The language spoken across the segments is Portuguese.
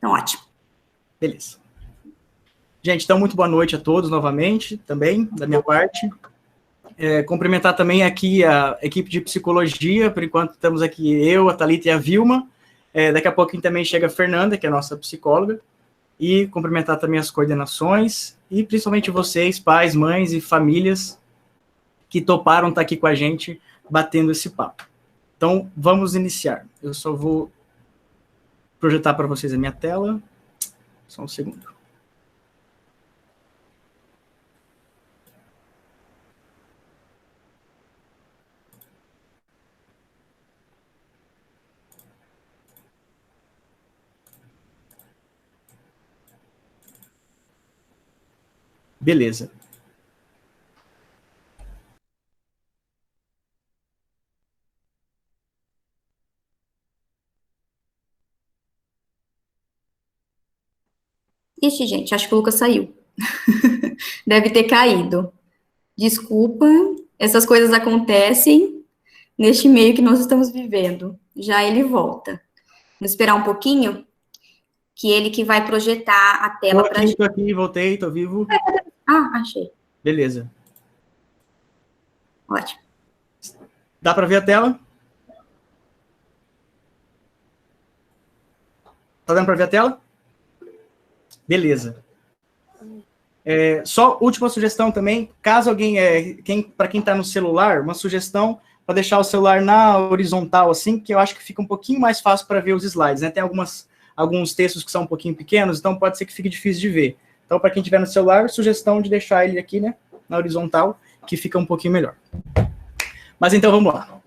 Então, ótimo. Beleza. Gente, então, muito boa noite a todos novamente, também, da minha parte. Cumprimentar também aqui a equipe de psicologia, por enquanto estamos aqui eu, a Thalita e a Vilma. Daqui a pouquinho também chega a Fernanda, que é a nossa psicóloga. E cumprimentar também as coordenações, e principalmente vocês, pais, mães e famílias, que toparam estar aqui com a gente, batendo esse papo. Então, vamos iniciar. Eu só vou projetar para vocês a minha tela. Só um segundo. Beleza. Ixi, gente, acho que o Lucas saiu. Deve ter caído. Desculpa, essas coisas acontecem neste meio que nós estamos vivendo. Já ele volta. Vamos esperar um pouquinho, que ele que vai projetar a tela para a gente. Tô aqui, voltei, tô vivo. Ah, achei. Beleza. Ótimo. Dá para ver a tela? Tá dando para ver a tela? Beleza. Só última sugestão também, caso alguém, para quem está no celular, uma sugestão para deixar o celular na horizontal, assim, que eu acho que fica um pouquinho mais fácil para ver os slides, né? Tem alguns textos que são um pouquinho pequenos, então pode ser que fique difícil de ver. Então, para quem tiver no celular, sugestão de deixar ele aqui, né, na horizontal, que fica um pouquinho melhor. Mas então, vamos lá.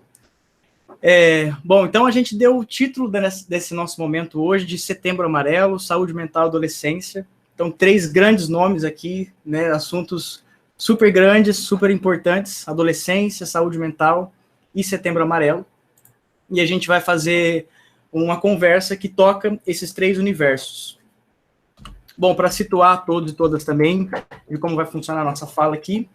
Bom, então a gente deu o título desse nosso momento hoje de Setembro Amarelo, Saúde Mental e Adolescência. Então, 3 grandes nomes aqui, né, assuntos super grandes, super importantes, adolescência, saúde mental e Setembro Amarelo. E a gente vai fazer uma conversa que toca esses 3 universos. Bom, para situar todos e todas também, de como vai funcionar a nossa fala aqui,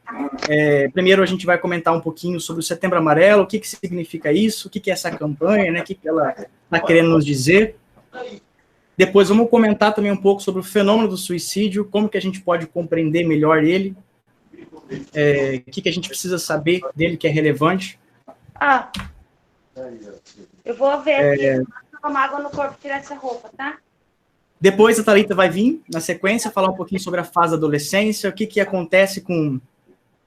primeiro a gente vai comentar um pouquinho sobre o Setembro Amarelo, o que significa isso, o que é essa campanha, né, o que ela está querendo nos dizer. Depois vamos comentar também um pouco sobre o fenômeno do suicídio, como que a gente pode compreender melhor ele, o que a gente precisa saber dele que é relevante. Eu vou ver aqui, vou tomar água no corpo, tirar essa roupa, tá? Depois a Thalita vai vir, na sequência, falar um pouquinho sobre a fase da adolescência, o que acontece com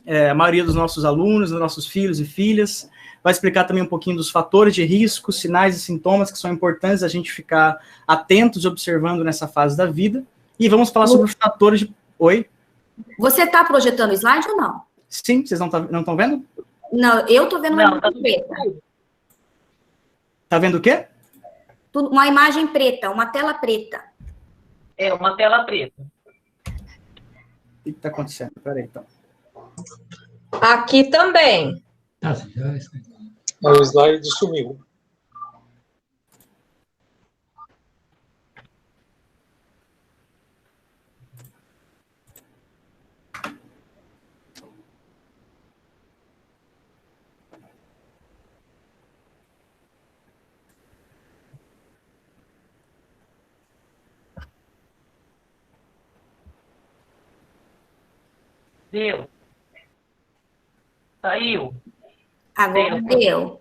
a maioria dos nossos alunos, dos nossos filhos e filhas. Vai explicar também um pouquinho dos fatores de risco, sinais e sintomas que são importantes a gente ficar atentos e observando nessa fase da vida. E vamos falar sobre os fatores de... Oi? Você está projetando o slide ou não? Sim, vocês não estão vendo? Não, eu estou vendo uma imagem preta. Tá vendo o quê? Uma imagem preta, uma tela preta. Uma tela preta. O que está acontecendo? Peraí, então. Aqui também. O slide sumiu. Deu. Saiu. Agora deu.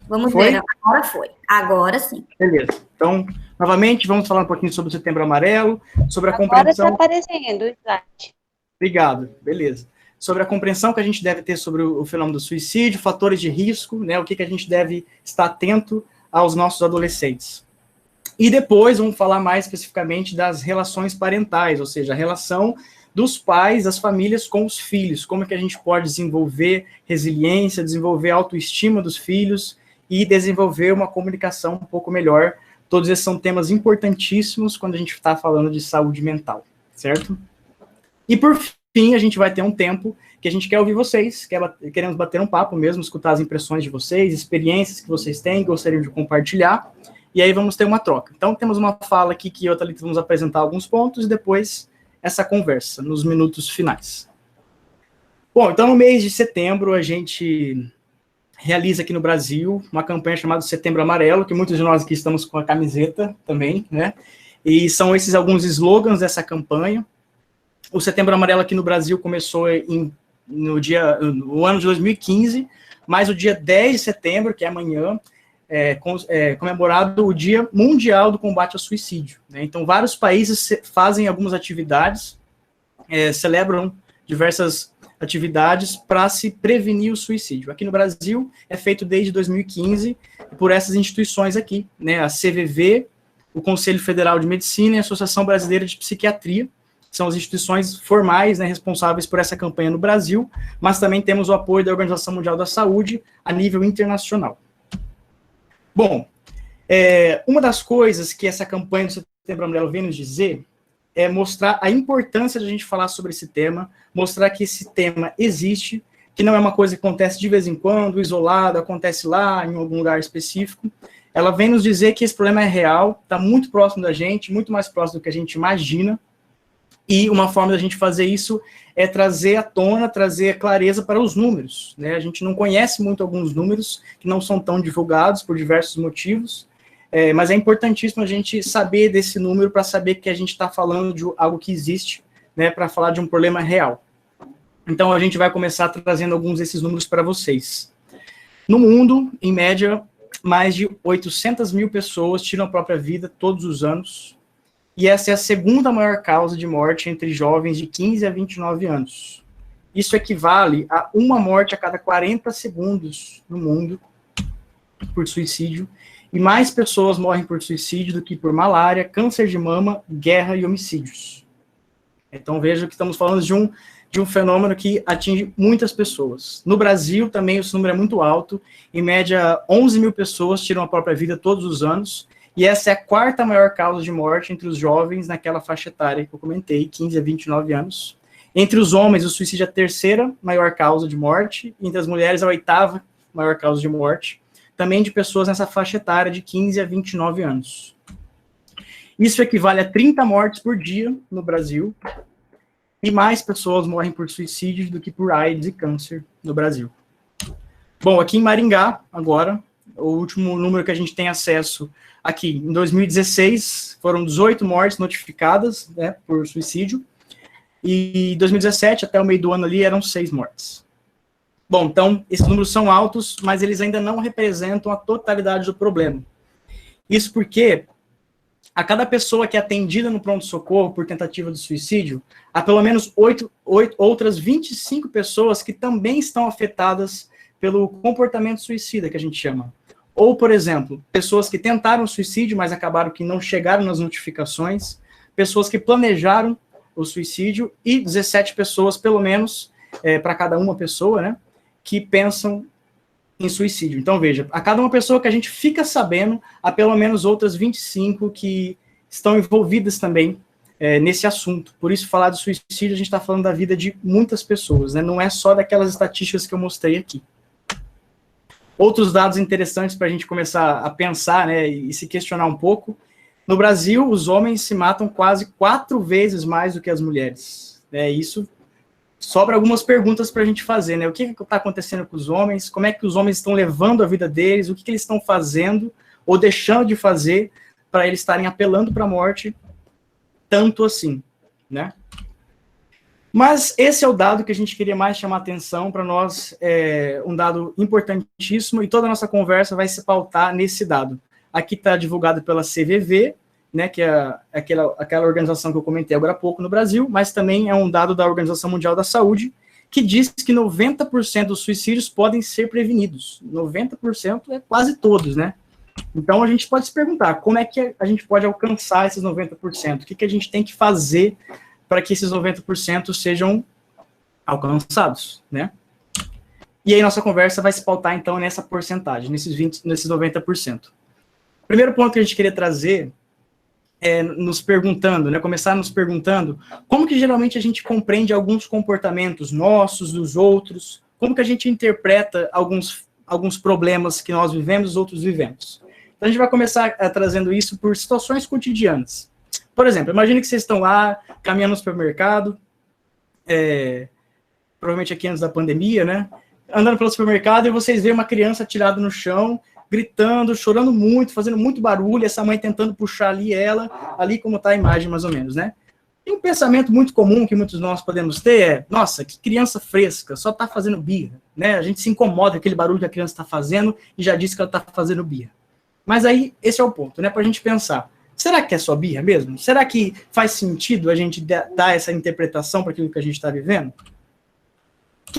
Vamos ver, agora foi. Agora sim. Beleza. Então, novamente, vamos falar um pouquinho sobre o Setembro Amarelo, sobre a compreensão... Agora está aparecendo o slide. Obrigado, beleza. Sobre a compreensão que a gente deve ter sobre o fenômeno do suicídio, fatores de risco, né, o que a gente deve estar atento aos nossos adolescentes. E depois vamos falar mais especificamente das relações parentais, ou seja, a relação dos pais, das famílias com os filhos, como é que a gente pode desenvolver resiliência, desenvolver autoestima dos filhos e desenvolver uma comunicação um pouco melhor. Todos esses são temas importantíssimos quando a gente está falando de saúde mental, certo? E por fim, a gente vai ter um tempo que a gente quer ouvir vocês, queremos bater um papo mesmo, escutar as impressões de vocês, experiências que vocês têm, gostariam de compartilhar, e aí vamos ter uma troca. Então, temos uma fala aqui que eu e a Thalita vamos apresentar alguns pontos e depois essa conversa, nos minutos finais. Bom, então no mês de setembro a gente realiza aqui no Brasil uma campanha chamada Setembro Amarelo, que muitos de nós aqui estamos com a camiseta também, né? E são esses alguns slogans dessa campanha. O Setembro Amarelo aqui no Brasil começou no ano de 2015, mas o dia 10 de setembro, que é amanhã, é comemorado o Dia Mundial do Combate ao Suicídio, né? Então, vários países fazem algumas atividades, celebram diversas atividades para se prevenir o suicídio. Aqui no Brasil, é feito desde 2015 por essas instituições aqui, né? A CVV, o Conselho Federal de Medicina e a Associação Brasileira de Psiquiatria, são as instituições formais, né, responsáveis por essa campanha no Brasil, mas também temos o apoio da Organização Mundial da Saúde a nível internacional. Bom, uma das coisas que essa campanha do Setembro Amarelo vem nos dizer é mostrar a importância de a gente falar sobre esse tema, mostrar que esse tema existe, que não é uma coisa que acontece de vez em quando, isolado, acontece lá, em algum lugar específico. Ela vem nos dizer que esse problema é real, está muito próximo da gente, muito mais próximo do que a gente imagina, e uma forma da gente fazer isso é trazer à tona, trazer clareza para os números, né? A gente não conhece muito alguns números que não são tão divulgados por diversos motivos, mas é importantíssimo a gente saber desse número para saber que a gente está falando de algo que existe, né? Para falar de um problema real. Então, a gente vai começar trazendo alguns desses números para vocês. No mundo, em média, mais de 800 mil pessoas tiram a própria vida todos os anos, e essa é a segunda maior causa de morte entre jovens de 15 a 29 anos. Isso equivale a uma morte a cada 40 segundos no mundo por suicídio, e mais pessoas morrem por suicídio do que por malária, câncer de mama, guerra e homicídios. Então veja que estamos falando de um fenômeno que atinge muitas pessoas. No Brasil também esse número é muito alto, em média 11 mil pessoas tiram a própria vida todos os anos, e essa é a quarta maior causa de morte entre os jovens naquela faixa etária que eu comentei, 15 a 29 anos. Entre os homens, o suicídio é a terceira maior causa de morte, entre as mulheres a oitava maior causa de morte, também de pessoas nessa faixa etária de 15 a 29 anos. Isso equivale a 30 mortes por dia no Brasil, e mais pessoas morrem por suicídio do que por AIDS e câncer no Brasil. Bom, aqui em Maringá, agora, o último número que a gente tem acesso aqui, em 2016, foram 18 mortes notificadas, né, por suicídio, e em 2017, até o meio do ano ali, eram 6 mortes. Bom, então, esses números são altos, mas eles ainda não representam a totalidade do problema. Isso porque a cada pessoa que é atendida no pronto-socorro por tentativa de suicídio, há pelo menos 8 outras 25 pessoas que também estão afetadas pelo comportamento suicida, que a gente chama. Ou, por exemplo, pessoas que tentaram suicídio, mas acabaram que não chegaram nas notificações, pessoas que planejaram o suicídio, e 17 pessoas, pelo menos, para cada uma pessoa, né, que pensam em suicídio. Então, veja, a cada uma pessoa que a gente fica sabendo, há pelo menos outras 25 que estão envolvidas também nesse assunto. Por isso, falar de suicídio, a gente está falando da vida de muitas pessoas, né? Não é só daquelas estatísticas que eu mostrei aqui. Outros dados interessantes para a gente começar a pensar, né, e se questionar um pouco. No Brasil, os homens se matam quase 4 vezes mais do que as mulheres. Isso sobra algumas perguntas para a gente fazer, né? O que está acontecendo com os homens? Como é que os homens estão levando a vida deles? O que eles estão fazendo ou deixando de fazer para eles estarem apelando para a morte tanto assim, né? Mas esse é o dado que a gente queria mais chamar atenção para nós, um dado importantíssimo, e toda a nossa conversa vai se pautar nesse dado. Aqui está divulgado pela CVV, né, que é aquela organização que eu comentei agora há pouco no Brasil, mas também é um dado da Organização Mundial da Saúde, que diz que 90% dos suicídios podem ser prevenidos. 90% é quase todos, né? Então a gente pode se perguntar, como é que a gente pode alcançar esses 90%? O que a gente tem que fazer para que esses 90% sejam alcançados, né? E aí nossa conversa vai se pautar, então, nessa porcentagem, nesses 90%. O primeiro ponto que a gente queria trazer nos perguntando, né, começar nos perguntando como que geralmente a gente compreende alguns comportamentos nossos, dos outros, como que a gente interpreta alguns problemas que nós vivemos, outros vivemos. Então a gente vai começar trazendo isso por situações cotidianas. Por exemplo, imagine que vocês estão lá, caminhando no supermercado, provavelmente aqui antes da pandemia, né, andando pelo supermercado e vocês veem uma criança tirada no chão, gritando, chorando muito, fazendo muito barulho, essa mãe tentando puxar ali ela, ali como está a imagem mais ou menos, né? E um pensamento muito comum que muitos de nós podemos ter é, nossa, que criança fresca, só está fazendo birra, né? A gente se incomoda com aquele barulho que a criança está fazendo e já disse que ela está fazendo birra. Mas aí, esse é o ponto, né? Para a gente pensar, será que é só birra mesmo? Será que faz sentido a gente dar essa interpretação para aquilo que a gente está vivendo?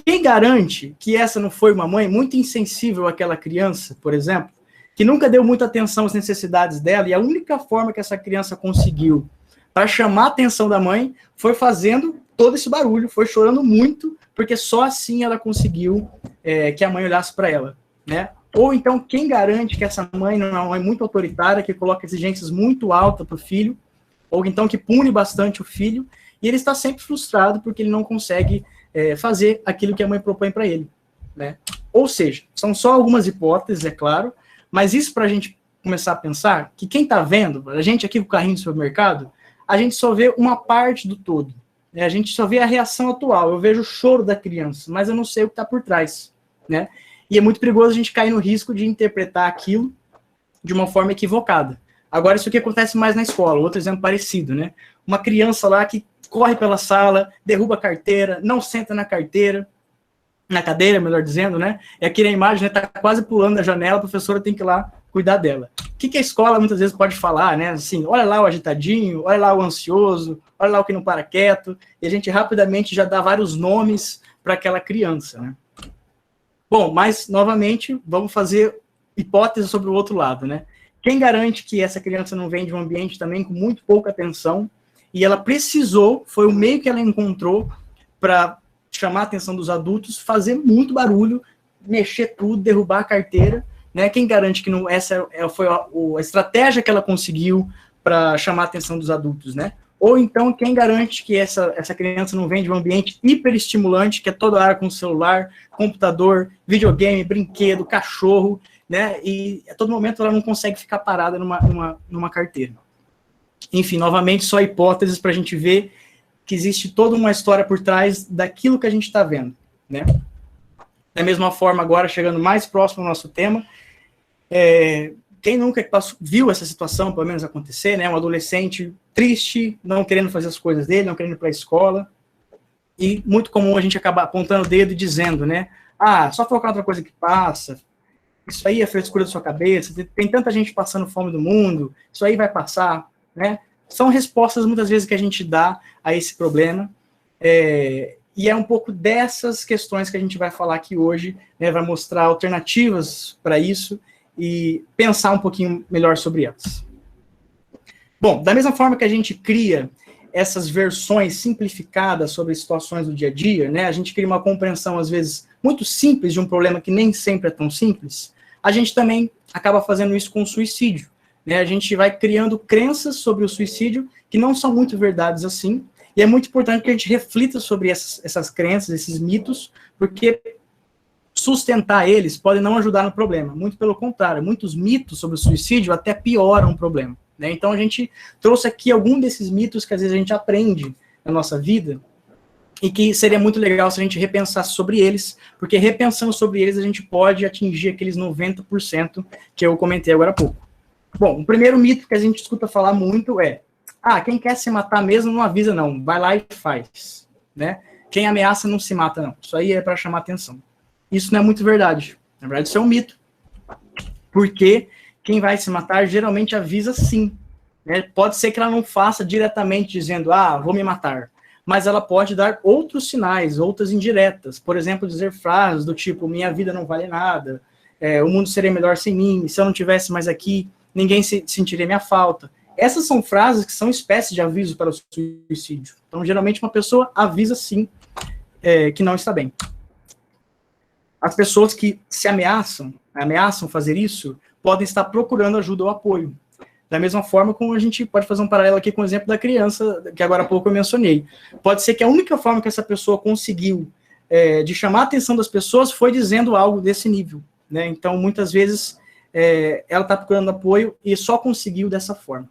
Quem garante que essa não foi uma mãe muito insensível àquela criança, por exemplo, que nunca deu muita atenção às necessidades dela, e a única forma que essa criança conseguiu para chamar a atenção da mãe foi fazendo todo esse barulho, foi chorando muito, porque só assim ela conseguiu que a mãe olhasse para ela, né? Ou então, quem garante que essa mãe não é uma mãe muito autoritária, que coloca exigências muito altas para o filho, ou então que pune bastante o filho, e ele está sempre frustrado porque ele não consegue fazer aquilo que a mãe propõe para ele, né? Ou seja, são só algumas hipóteses, é claro, mas isso para a gente começar a pensar que quem está vendo, a gente aqui com o carrinho do supermercado, a gente só vê uma parte do todo, né? A gente só vê a reação atual, eu vejo o choro da criança, mas eu não sei o que está por trás, né? E é muito perigoso a gente cair no risco de interpretar aquilo de uma forma equivocada. Agora, isso aqui acontece mais na escola, outro exemplo parecido, né? Uma criança lá que corre pela sala, derruba a carteira, não senta na cadeira, melhor dizendo, né? E aqui na imagem, né, tá quase pulando da janela, a professora tem que ir lá cuidar dela. O que a escola muitas vezes pode falar, né? Assim, olha lá o agitadinho, olha lá o ansioso, olha lá o que não para quieto, e a gente rapidamente já dá vários nomes para aquela criança, né? Bom, mas, novamente, vamos fazer hipóteses sobre o outro lado, né? Quem garante que essa criança não vem de um ambiente também com muito pouca atenção, e ela precisou, foi o meio que ela encontrou para chamar a atenção dos adultos, fazer muito barulho, mexer tudo, derrubar a carteira, né? Quem garante que não essa foi a estratégia que ela conseguiu para chamar a atenção dos adultos, né? Ou então, quem garante que essa criança não vem de um ambiente hiperestimulante, que é toda hora com celular, computador, videogame, brinquedo, cachorro, né? E a todo momento ela não consegue ficar parada numa carteira. Enfim, novamente, só hipóteses para a gente ver que existe toda uma história por trás daquilo que a gente está vendo, né? Da mesma forma, agora, chegando mais próximo ao nosso tema, quem nunca viu essa situação, pelo menos, acontecer, né? Um adolescente triste, não querendo fazer as coisas dele, não querendo ir para a escola, e muito comum a gente acabar apontando o dedo e dizendo, né? Ah, só focar outra coisa que passa, isso aí é frescura da sua cabeça, tem tanta gente passando fome do mundo, isso aí vai passar, né? São respostas, muitas vezes, que a gente dá a esse problema, e é um pouco dessas questões que a gente vai falar aqui hoje, né? Vai mostrar alternativas para isso, e pensar um pouquinho melhor sobre elas. Bom, da mesma forma que a gente cria essas versões simplificadas sobre situações do dia a dia, né, a gente cria uma compreensão, às vezes, muito simples de um problema que nem sempre é tão simples, a gente também acaba fazendo isso com o suicídio, né? A gente vai criando crenças sobre o suicídio que não são muito verdades assim, e é muito importante que a gente reflita sobre essas crenças, esses mitos, porque sustentar eles pode não ajudar no problema, muito pelo contrário, muitos mitos sobre o suicídio até pioram o problema, né? Então a gente trouxe aqui algum desses mitos que às vezes a gente aprende na nossa vida e que seria muito legal se a gente repensasse sobre eles, porque repensando sobre eles a gente pode atingir aqueles 90% que eu comentei agora há pouco. Bom, o primeiro mito que a gente escuta falar muito é: quem quer se matar mesmo não avisa não, vai lá e faz, né? Quem ameaça não se mata não, isso aí é para chamar atenção. Isso não é muito verdade. Na verdade, isso é um mito. Porque quem vai se matar geralmente avisa sim, né? Pode ser que ela não faça diretamente dizendo, vou me matar. Mas ela pode dar outros sinais, outras indiretas. Por exemplo, dizer frases do tipo, minha vida não vale nada, o mundo seria melhor sem mim, se eu não estivesse mais aqui, ninguém sentiria minha falta. Essas são frases que são espécies de aviso para o suicídio. Então, geralmente, uma pessoa avisa sim que não está bem. As pessoas que se ameaçam fazer isso, podem estar procurando ajuda ou apoio. Da mesma forma como a gente pode fazer um paralelo aqui com o exemplo da criança, que agora há pouco eu mencionei. Pode ser que a única forma que essa pessoa conseguiu de chamar a atenção das pessoas foi dizendo algo desse nível, né? Então, muitas vezes, ela está procurando apoio e só conseguiu dessa forma.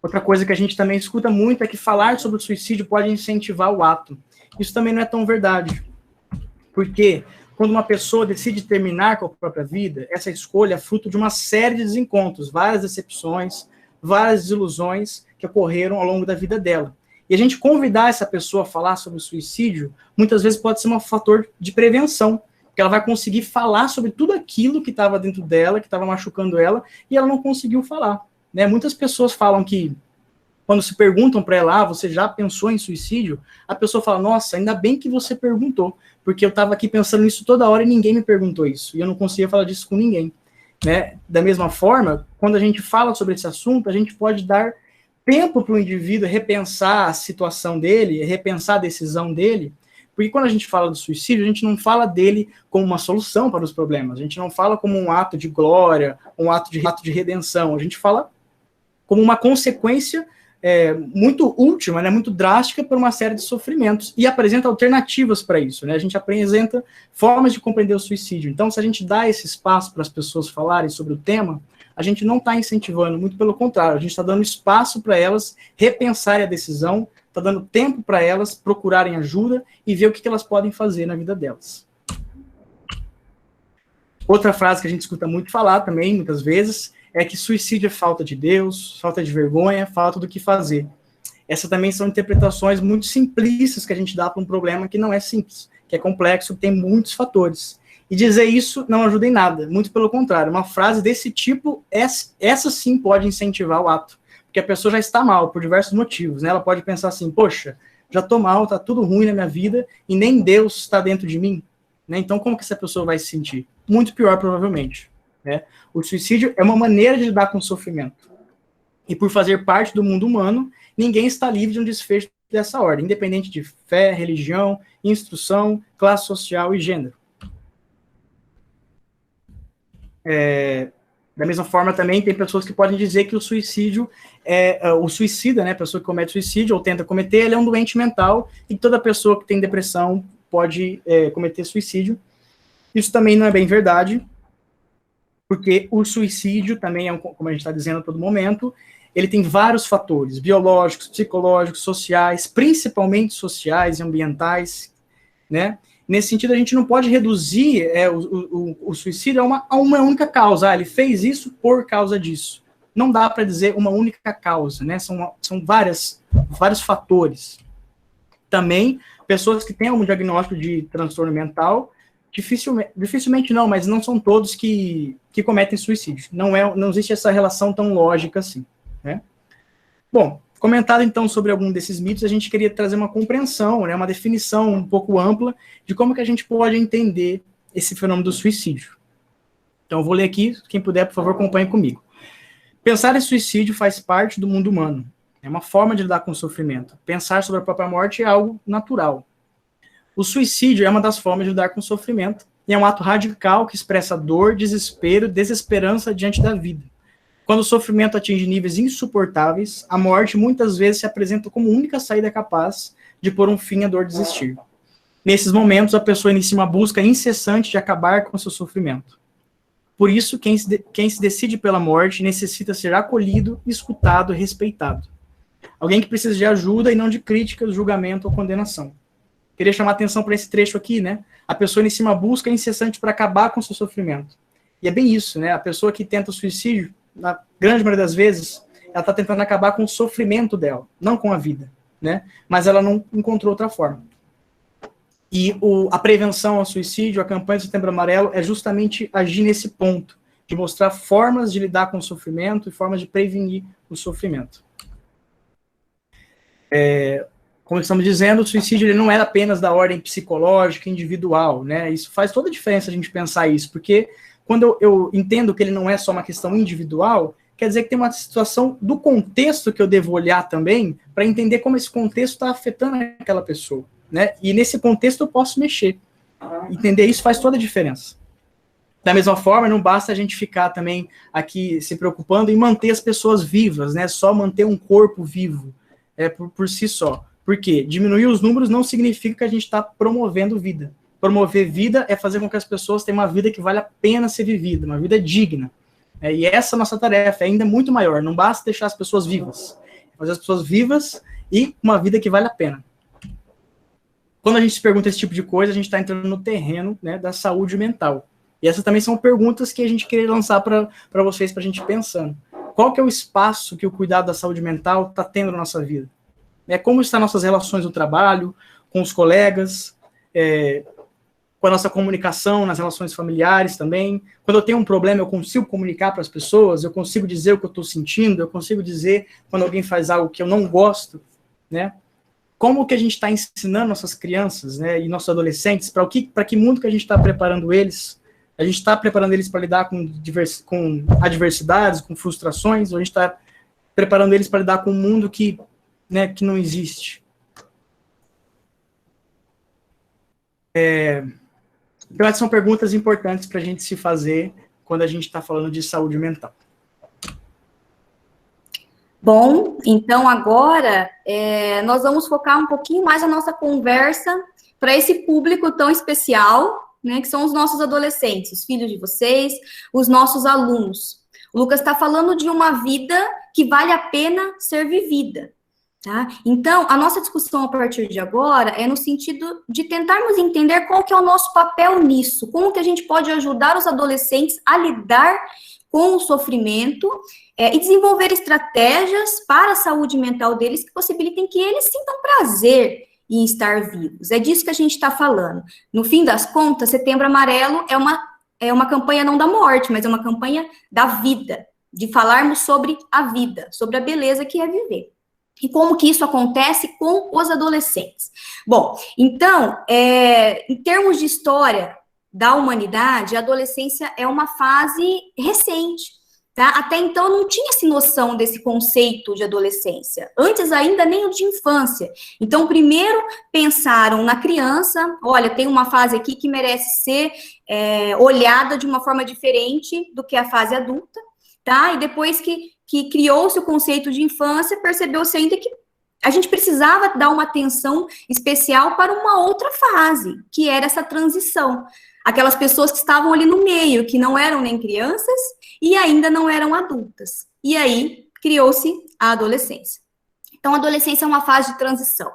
Outra coisa que a gente também escuta muito é que falar sobre o suicídio pode incentivar o ato. Isso também não é tão verdade. Porque quando uma pessoa decide terminar com a própria vida, essa escolha é fruto de uma série de desencontros, várias decepções, várias desilusões que ocorreram ao longo da vida dela. E a gente convidar essa pessoa a falar sobre o suicídio, muitas vezes pode ser um fator de prevenção, porque ela vai conseguir falar sobre tudo aquilo que estava dentro dela, que estava machucando ela, e ela não conseguiu falar. Né? Muitas pessoas falam que, quando se perguntam para ela, você já pensou em suicídio? A pessoa fala, nossa, ainda bem que você perguntou, porque eu estava aqui pensando nisso toda hora e ninguém me perguntou isso, e eu não conseguia falar disso com ninguém. Né? Da mesma forma, quando a gente fala sobre esse assunto, a gente pode dar tempo para o indivíduo repensar a situação dele, repensar a decisão dele, porque quando a gente fala do suicídio, a gente não fala dele como uma solução para os problemas, a gente não fala como um ato de glória, um ato de redenção, a gente fala como uma consequência muito última, né, muito drástica por uma série de sofrimentos, e apresenta alternativas para isso, né, a gente apresenta formas de compreender o suicídio. Então, se a gente dá esse espaço para as pessoas falarem sobre o tema, a gente não está incentivando, muito pelo contrário, a gente está dando espaço para elas repensarem a decisão, está dando tempo para elas procurarem ajuda e ver o que elas podem fazer na vida delas. Outra frase que a gente escuta muito falar também, muitas vezes, é que suicídio é falta de Deus, falta de vergonha, falta do que fazer. Essas também são interpretações muito simplistas que a gente dá para um problema que não é simples, que é complexo, que tem muitos fatores. E dizer isso não ajuda em nada, muito pelo contrário. Uma frase desse tipo, essa sim pode incentivar o ato, porque a pessoa já está mal por diversos motivos, né? Ela pode pensar assim, poxa, já estou mal, está tudo ruim na minha vida, e nem Deus está dentro de mim. Né? Então, como que essa pessoa vai se sentir? Muito pior, provavelmente. Né? O suicídio é uma maneira de lidar com o sofrimento. E por fazer parte do mundo humano, ninguém está livre de um desfecho dessa ordem, independente de fé, religião, instrução, classe social e gênero. Da mesma forma, também tem pessoas que podem dizer que o suicídio o suicida, né, a pessoa que comete suicídio ou tenta cometer, ele é um doente mental, e toda pessoa que tem depressão pode cometer suicídio. Isso também não é bem verdade, porque o suicídio também, como a gente está dizendo a todo momento, ele tem vários fatores, biológicos, psicológicos, sociais, principalmente sociais e ambientais, né? Nesse sentido, a gente não pode reduzir o suicídio a uma única causa. Ele fez isso por causa disso. Não dá para dizer uma única causa, né? São vários fatores. Também, pessoas que têm algum diagnóstico de transtorno mental, dificilmente não, mas não são todos que cometem suicídio. Não existe essa relação tão lógica assim. Né? Bom, comentado então sobre algum desses mitos, a gente queria trazer uma compreensão, né, uma definição um pouco ampla de como que a gente pode entender esse fenômeno do suicídio. Então eu vou ler aqui, quem puder, por favor, acompanhe comigo. Pensar em suicídio faz parte do mundo humano, é uma forma de lidar com o sofrimento. Pensar sobre a própria morte é algo natural. O suicídio é uma das formas de lidar com o sofrimento, e é um ato radical que expressa dor, desespero, desesperança diante da vida. Quando o sofrimento atinge níveis insuportáveis, a morte muitas vezes se apresenta como única saída capaz de pôr um fim à dor de existir. Nesses momentos, a pessoa inicia uma busca incessante de acabar com o seu sofrimento. Por isso, quem se decide pela morte necessita ser acolhido, escutado e respeitado. Alguém que precisa de ajuda e não de críticas, julgamento ou condenação. Queria chamar a atenção para esse trecho aqui, né? A pessoa inicia uma busca incessante para acabar com o seu sofrimento. E é bem isso, né? A pessoa que tenta o suicídio, na grande maioria das vezes, ela está tentando acabar com o sofrimento dela, não com a vida, né? Mas ela não encontrou outra forma. E a prevenção ao suicídio, a campanha do Setembro Amarelo, é justamente agir nesse ponto, de mostrar formas de lidar com o sofrimento e formas de prevenir o sofrimento. Como estamos dizendo, o suicídio ele não é apenas da ordem psicológica, individual, né? Isso faz toda a diferença a gente pensar isso, porque quando eu entendo que ele não é só uma questão individual, quer dizer que tem uma situação do contexto que eu devo olhar também, para entender como esse contexto está afetando aquela pessoa, né? E nesse contexto eu posso mexer. Entender isso faz toda a diferença. Da mesma forma, não basta a gente ficar também aqui se preocupando em manter as pessoas vivas, né? Só manter um corpo vivo, por si só. Por quê? Diminuir os números não significa que a gente está promovendo vida. Promover vida é fazer com que as pessoas tenham uma vida que vale a pena ser vivida, uma vida digna. E essa nossa tarefa é ainda muito maior. Não basta deixar as pessoas vivas. É fazer as pessoas vivas e uma vida que vale a pena. quando a gente se pergunta esse tipo de coisa, a gente está entrando no terreno, né, da saúde mental. E essas também são perguntas que a gente queria lançar para vocês, para a gente pensando. Qual que é o espaço que o cuidado da saúde mental está tendo na nossa vida? Como estão nossas relações no trabalho, com os colegas, com a nossa comunicação nas relações familiares também. Quando eu tenho um problema, eu consigo comunicar para as pessoas, eu consigo dizer o que eu estou sentindo, eu consigo dizer quando alguém faz algo que eu não gosto, né? Como que a gente está ensinando nossas crianças, né, e nossos adolescentes, para que mundo que a gente está preparando eles? A gente está preparando eles para lidar com adversidades, com frustrações, ou a gente está preparando eles para lidar com um mundo que não existe? Então, essas são perguntas importantes para a gente se fazer quando a gente está falando de saúde mental. Bom, então agora nós vamos focar um pouquinho mais a nossa conversa para esse público tão especial, né, que são os nossos adolescentes, os filhos de vocês, os nossos alunos. O Lucas está falando de uma vida que vale a pena ser vivida. Tá? Então, a nossa discussão a partir de agora é no sentido de tentarmos entender qual que é o nosso papel nisso, como que a gente pode ajudar os adolescentes a lidar com o sofrimento e desenvolver estratégias para a saúde mental deles que possibilitem que eles sintam prazer em estar vivos. É disso que a gente está falando. No fim das contas, Setembro Amarelo é uma campanha não da morte, mas é uma campanha da vida, de falarmos sobre a vida, sobre a beleza que é viver. E como que isso acontece com os adolescentes? Bom, então, em termos de história da humanidade, a adolescência é uma fase recente, tá? Até então não tinha-se noção desse conceito de adolescência, antes ainda nem o de infância. Então, primeiro pensaram na criança, olha, tem uma fase aqui que merece ser olhada de uma forma diferente do que a fase adulta, tá? E depois que criou-se o conceito de infância, percebeu-se ainda que a gente precisava dar uma atenção especial para uma outra fase, que era essa transição. Aquelas pessoas que estavam ali no meio, que não eram nem crianças e ainda não eram adultas. E aí, criou-se a adolescência. Então, a adolescência é uma fase de transição.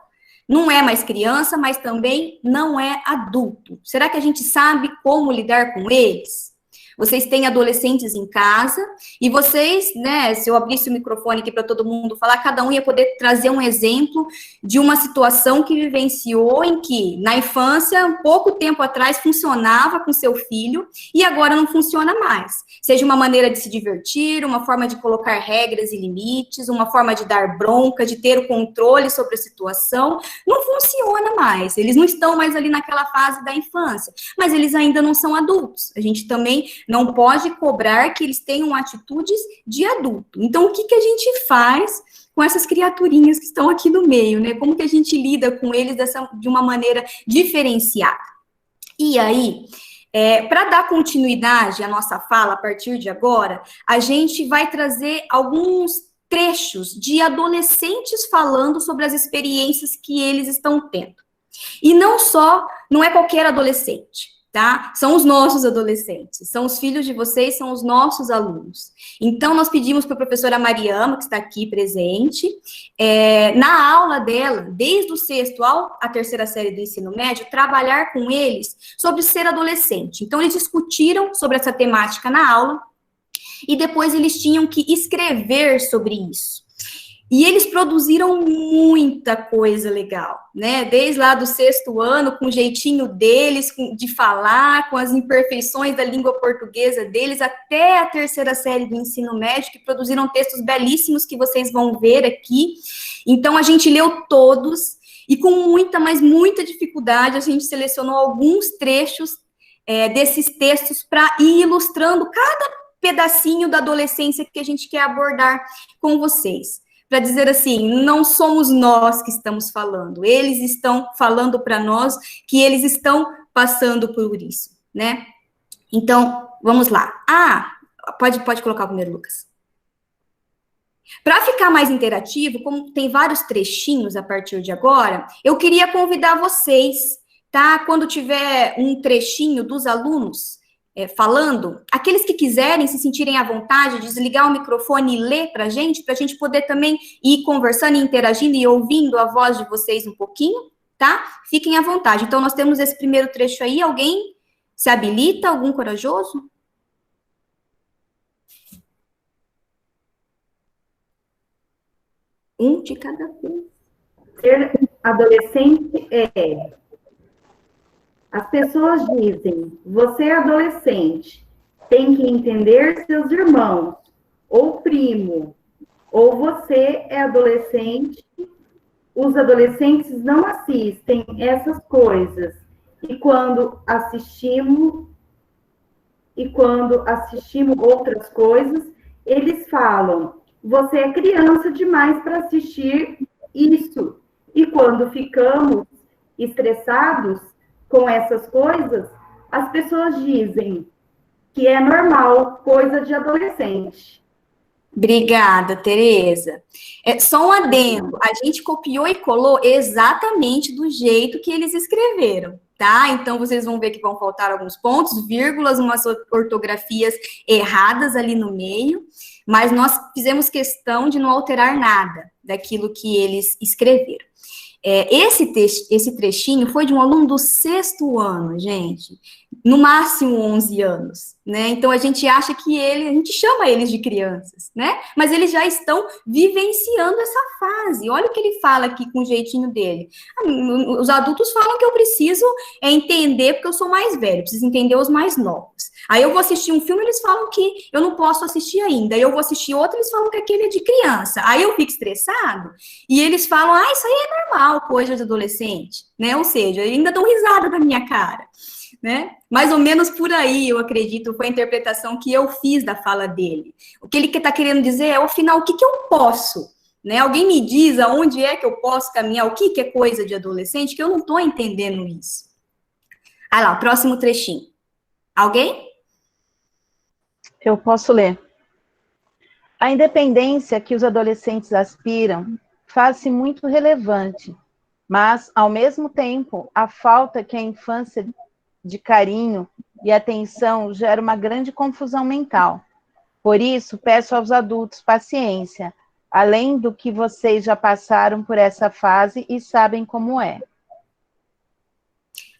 Não é mais criança, mas também não é adulto. Será que a gente sabe como lidar com eles? Vocês têm adolescentes em casa, e vocês, né, se eu abrisse o microfone aqui para todo mundo falar, cada um ia poder trazer um exemplo de uma situação que vivenciou em que, na infância, um pouco tempo atrás, funcionava com seu filho, e agora não funciona mais. Seja uma maneira de se divertir, uma forma de colocar regras e limites, uma forma de dar bronca, de ter o controle sobre a situação, não funciona mais. Eles não estão mais ali naquela fase da infância, mas eles ainda não são adultos. A gente também não pode cobrar que eles tenham atitudes de adulto. Então, o que a gente faz com essas criaturinhas que estão aqui no meio, né? Como que a gente lida com eles de uma maneira diferenciada? E aí, para dar continuidade à nossa fala a partir de agora, a gente vai trazer alguns trechos de adolescentes falando sobre as experiências que eles estão tendo. E não é qualquer adolescente, tá? São os nossos adolescentes, são os filhos de vocês, são os nossos alunos. Então, nós pedimos para a professora Mariama, que está aqui presente, na aula dela, desde o 6º à 3ª série do ensino médio, trabalhar com eles sobre ser adolescente. Então, eles discutiram sobre essa temática na aula, e depois eles tinham que escrever sobre isso. E eles produziram muita coisa legal, né? Desde lá do 6º ano, com o jeitinho deles de falar, com as imperfeições da língua portuguesa deles, até a 3ª série do ensino médio, que produziram textos belíssimos que vocês vão ver aqui. Então, a gente leu todos, e com muita, mas muita dificuldade, a gente selecionou alguns trechos desses textos para ir ilustrando cada pedacinho da adolescência que a gente quer abordar com vocês. Para dizer assim, não somos nós que estamos falando, eles estão falando para nós que eles estão passando por isso, né? Então, vamos lá. Pode colocar o primeiro, Lucas. Para ficar mais interativo, como tem vários trechinhos a partir de agora, eu queria convidar vocês, tá? Quando tiver um trechinho dos alunos falando, aqueles que quiserem se sentirem à vontade, desligar o microfone e ler para a gente poder também ir conversando e interagindo e ouvindo a voz de vocês um pouquinho, tá? Fiquem à vontade. Então, nós temos esse primeiro trecho aí. Alguém se habilita? Algum corajoso? Um de cada vez. Ser adolescente é... As pessoas dizem, você é adolescente, tem que entender seus irmãos, ou primo, ou você é adolescente, os adolescentes não assistem essas coisas. E quando assistimos outras coisas, eles falam, você é criança demais para assistir isso. E quando ficamos estressados com essas coisas, as pessoas dizem que é normal, coisa de adolescente. Obrigada, Tereza. Só um adendo, a gente copiou e colou exatamente do jeito que eles escreveram, tá? Então, vocês vão ver que vão faltar alguns pontos, vírgulas, umas ortografias erradas ali no meio, mas nós fizemos questão de não alterar nada daquilo que eles escreveram. Esse trechinho foi de um aluno do 6º ano, gente, no máximo 11 anos, né? Então, a gente acha que a gente chama eles de crianças, né? Mas eles já estão vivenciando essa fase. Olha o que ele fala aqui com o jeitinho dele. Os adultos falam que eu preciso entender, porque eu sou mais velho, preciso entender os mais novos. Aí eu vou assistir um filme, eles falam que eu não posso assistir ainda. Aí eu vou assistir outro, eles falam que aquele é de criança. Aí eu fico estressado, e eles falam, isso aí é normal, coisa de adolescente, né? Ou seja, ainda dão risada da minha cara, né? Mais ou menos por aí, eu acredito, foi a interpretação que eu fiz da fala dele. O que ele está querendo dizer é, afinal, o que eu posso? Né? Alguém me diz aonde é que eu posso caminhar, o que é coisa de adolescente, que eu não estou entendendo isso. Aí lá, o próximo trechinho. Alguém? Eu posso ler. A independência que os adolescentes aspiram faz-se muito relevante, mas, ao mesmo tempo, a falta que a infância de carinho e atenção gera uma grande confusão mental. Por isso, peço aos adultos paciência, além do que vocês já passaram por essa fase e sabem como é.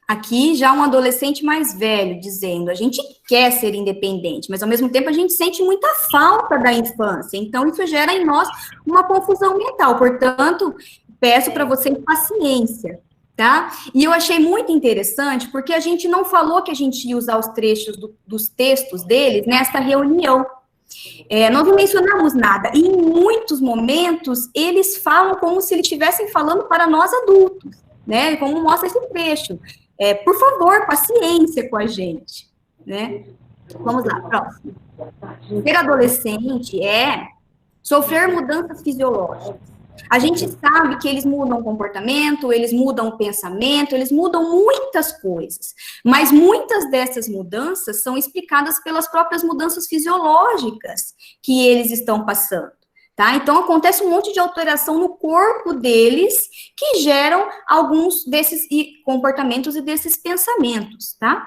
Aqui já um adolescente mais velho dizendo, a gente quer ser independente, mas ao mesmo tempo a gente sente muita falta da infância, então isso gera em nós uma confusão mental, portanto, peço para vocês paciência, tá? E eu achei muito interessante, porque a gente não falou que a gente ia usar os trechos dos textos deles nesta reunião, nós não mencionamos nada, e em muitos momentos eles falam como se eles estivessem falando para nós adultos, né, como mostra esse trecho. Por favor, paciência com a gente, né? Vamos lá, próximo. Ser adolescente é sofrer mudanças fisiológicas. A gente sabe que eles mudam o comportamento, eles mudam o pensamento, eles mudam muitas coisas, mas muitas dessas mudanças são explicadas pelas próprias mudanças fisiológicas que eles estão passando. Tá? Então, acontece um monte de alteração no corpo deles que geram alguns desses comportamentos e desses pensamentos, tá?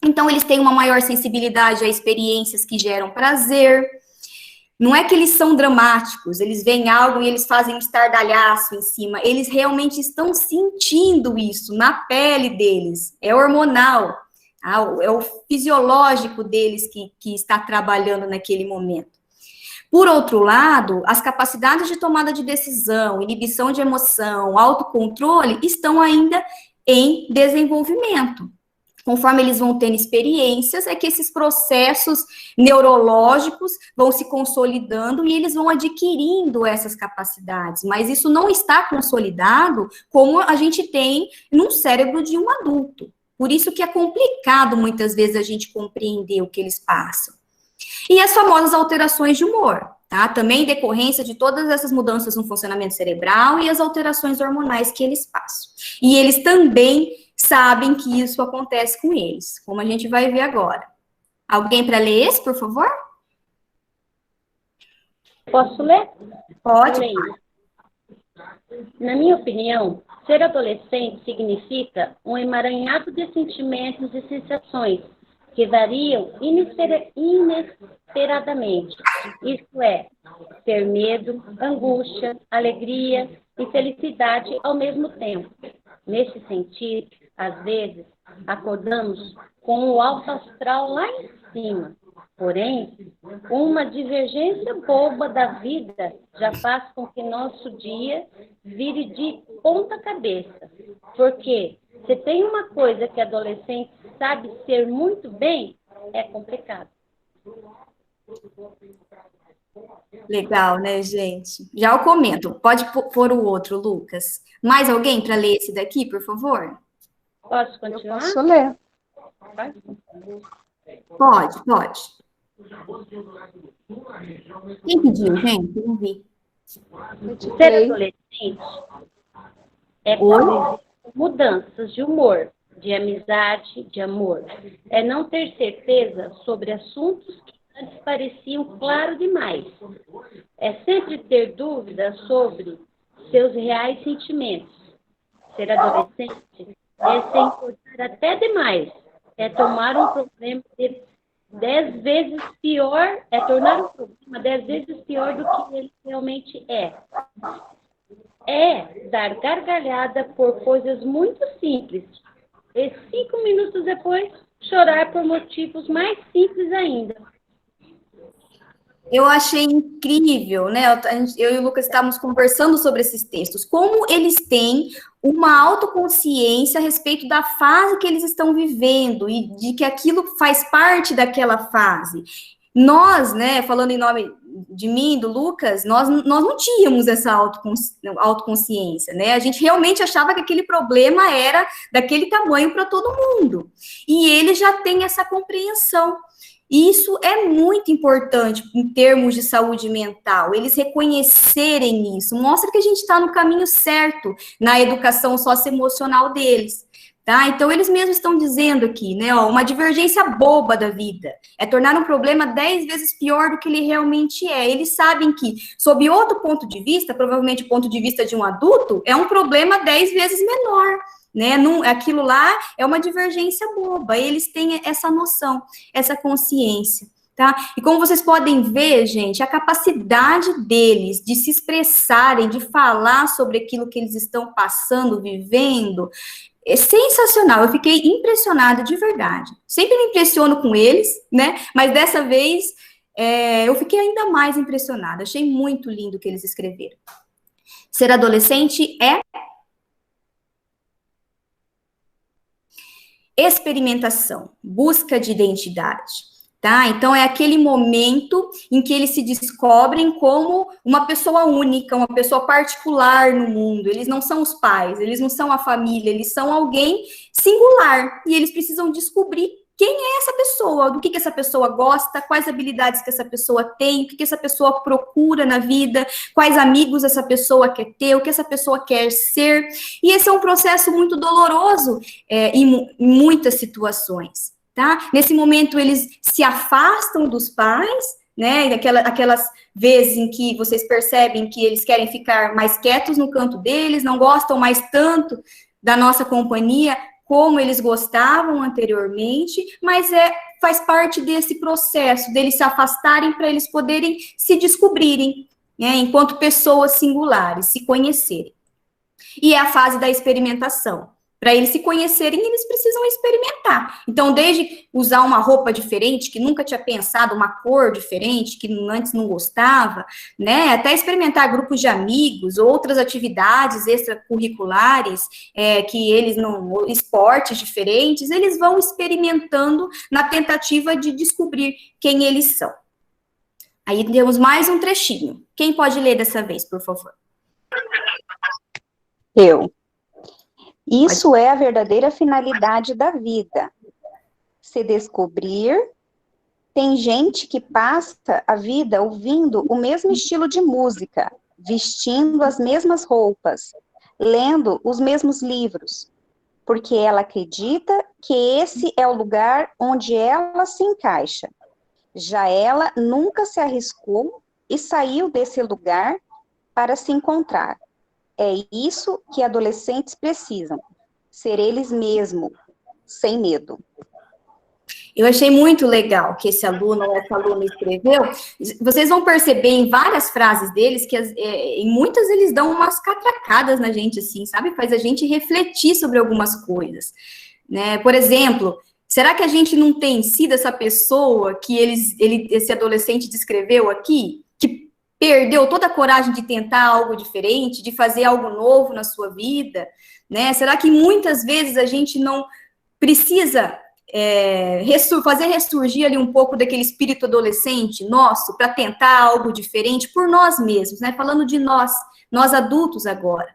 Então, eles têm uma maior sensibilidade a experiências que geram prazer. Não é que eles são dramáticos, eles veem algo e eles fazem um estardalhaço em cima. Eles realmente estão sentindo isso na pele deles. É hormonal, é o fisiológico deles que está trabalhando naquele momento. Por outro lado, as capacidades de tomada de decisão, inibição de emoção, autocontrole, estão ainda em desenvolvimento. Conforme eles vão tendo experiências, é que esses processos neurológicos vão se consolidando e eles vão adquirindo essas capacidades. Mas isso não está consolidado como a gente tem num cérebro de um adulto. Por isso que é complicado, muitas vezes, a gente compreender o que eles passam. E as famosas alterações de humor, tá? Também decorrência de todas essas mudanças no funcionamento cerebral e as alterações hormonais que eles passam. E eles também sabem que isso acontece com eles, como a gente vai ver agora. Alguém para ler esse, por favor? Posso ler? Pode. Na minha opinião, ser adolescente significa um emaranhado de sentimentos e sensações que variam inesperadamente. Isto é, ter medo, angústia, alegria e felicidade ao mesmo tempo. Nesse sentido, às vezes, acordamos com o alto astral lá em cima. Porém, uma divergência boba da vida já faz com que nosso dia vire de ponta cabeça. Porque se tem uma coisa que adolescente sabe ser muito bem, é complicado. Legal, né, gente? Já eu comento. Pode pôr o outro, Lucas. Mais alguém para ler esse daqui, por favor? Posso continuar? Posso ler. Pode. Quem pediu, gente? Eu não vi. Ser adolescente é quando existem mudanças de humor, de amizade, de amor. É não ter certeza sobre assuntos que antes pareciam claros demais. É sempre ter dúvidas sobre seus reais sentimentos. Ser adolescente é se importar até demais. É tomar um problema de 10 vezes pior, é tornar um problema 10 vezes pior do que ele realmente é. É dar gargalhada por coisas muito simples. E 5 minutos depois, chorar por motivos mais simples ainda. Eu achei incrível, né? Eu e o Lucas estávamos conversando sobre esses textos, como eles têm uma autoconsciência a respeito da fase que eles estão vivendo e de que aquilo faz parte daquela fase. Nós, né, falando em nome de mim, do Lucas, nós não tínhamos essa autoconsciência, né? A gente realmente achava que aquele problema era daquele tamanho para todo mundo. E ele já tem essa compreensão. E isso é muito importante em termos de saúde mental, eles reconhecerem isso, mostra que a gente está no caminho certo na educação socioemocional deles, tá? Então, eles mesmos estão dizendo aqui, né, ó, uma divergência boba da vida, é tornar um problema 10 vezes pior do que ele realmente é. Eles sabem que, sob outro ponto de vista, provavelmente o ponto de vista de um adulto, é um problema 10 vezes menor, né? Aquilo lá é uma divergência boba, eles têm essa noção, essa consciência, tá? E como vocês podem ver, gente, a capacidade deles de se expressarem, de falar sobre aquilo que eles estão passando, vivendo, é sensacional. Eu fiquei impressionada de verdade. Sempre me impressiono com eles, né? Mas dessa vez eu fiquei ainda mais impressionada. Achei muito lindo o que eles escreveram. Ser adolescente é experimentação, busca de identidade, tá? Então, é aquele momento em que eles se descobrem como uma pessoa única, uma pessoa particular no mundo. Eles não são os pais, eles não são a família, eles são alguém singular. E eles precisam descobrir quem é essa pessoa, do que essa pessoa gosta, quais habilidades que essa pessoa tem, o que essa pessoa procura na vida, quais amigos essa pessoa quer ter, o que essa pessoa quer ser. E esse é um processo muito doloroso em muitas situações, tá? Nesse momento, eles se afastam dos pais, né? Aquelas vezes em que vocês percebem que eles querem ficar mais quietos no canto deles, não gostam mais tanto da nossa companhia, como eles gostavam anteriormente, mas faz parte desse processo, deles se afastarem para eles poderem se descobrirem, né, enquanto pessoas singulares, se conhecerem. E é a fase da experimentação. Para eles se conhecerem, eles precisam experimentar. Então, desde usar uma roupa diferente, que nunca tinha pensado, uma cor diferente, que antes não gostava, né? Até experimentar grupos de amigos, outras atividades extracurriculares, que eles não, esportes diferentes, eles vão experimentando na tentativa de descobrir quem eles são. Aí temos mais um trechinho. Quem pode ler dessa vez, por favor? Eu. Isso é a verdadeira finalidade da vida. Se descobrir, tem gente que passa a vida ouvindo o mesmo estilo de música, vestindo as mesmas roupas, lendo os mesmos livros, porque ela acredita que esse é o lugar onde ela se encaixa. Já ela nunca se arriscou e saiu desse lugar para se encontrar. É isso que adolescentes precisam, ser eles mesmos, sem medo. Eu achei muito legal que esse aluno ou essa aluna escreveu. Vocês vão perceber em várias frases deles que em muitas eles dão umas catracadas na gente, assim, sabe? Faz a gente refletir sobre algumas coisas, né? Por exemplo, será que a gente não tem sido essa pessoa que esse adolescente descreveu aqui, que perdeu toda a coragem de tentar algo diferente, de fazer algo novo na sua vida, né? Será que muitas vezes a gente não precisa fazer ressurgir ali um pouco daquele espírito adolescente nosso para tentar algo diferente por nós mesmos, né? Falando de nós adultos agora.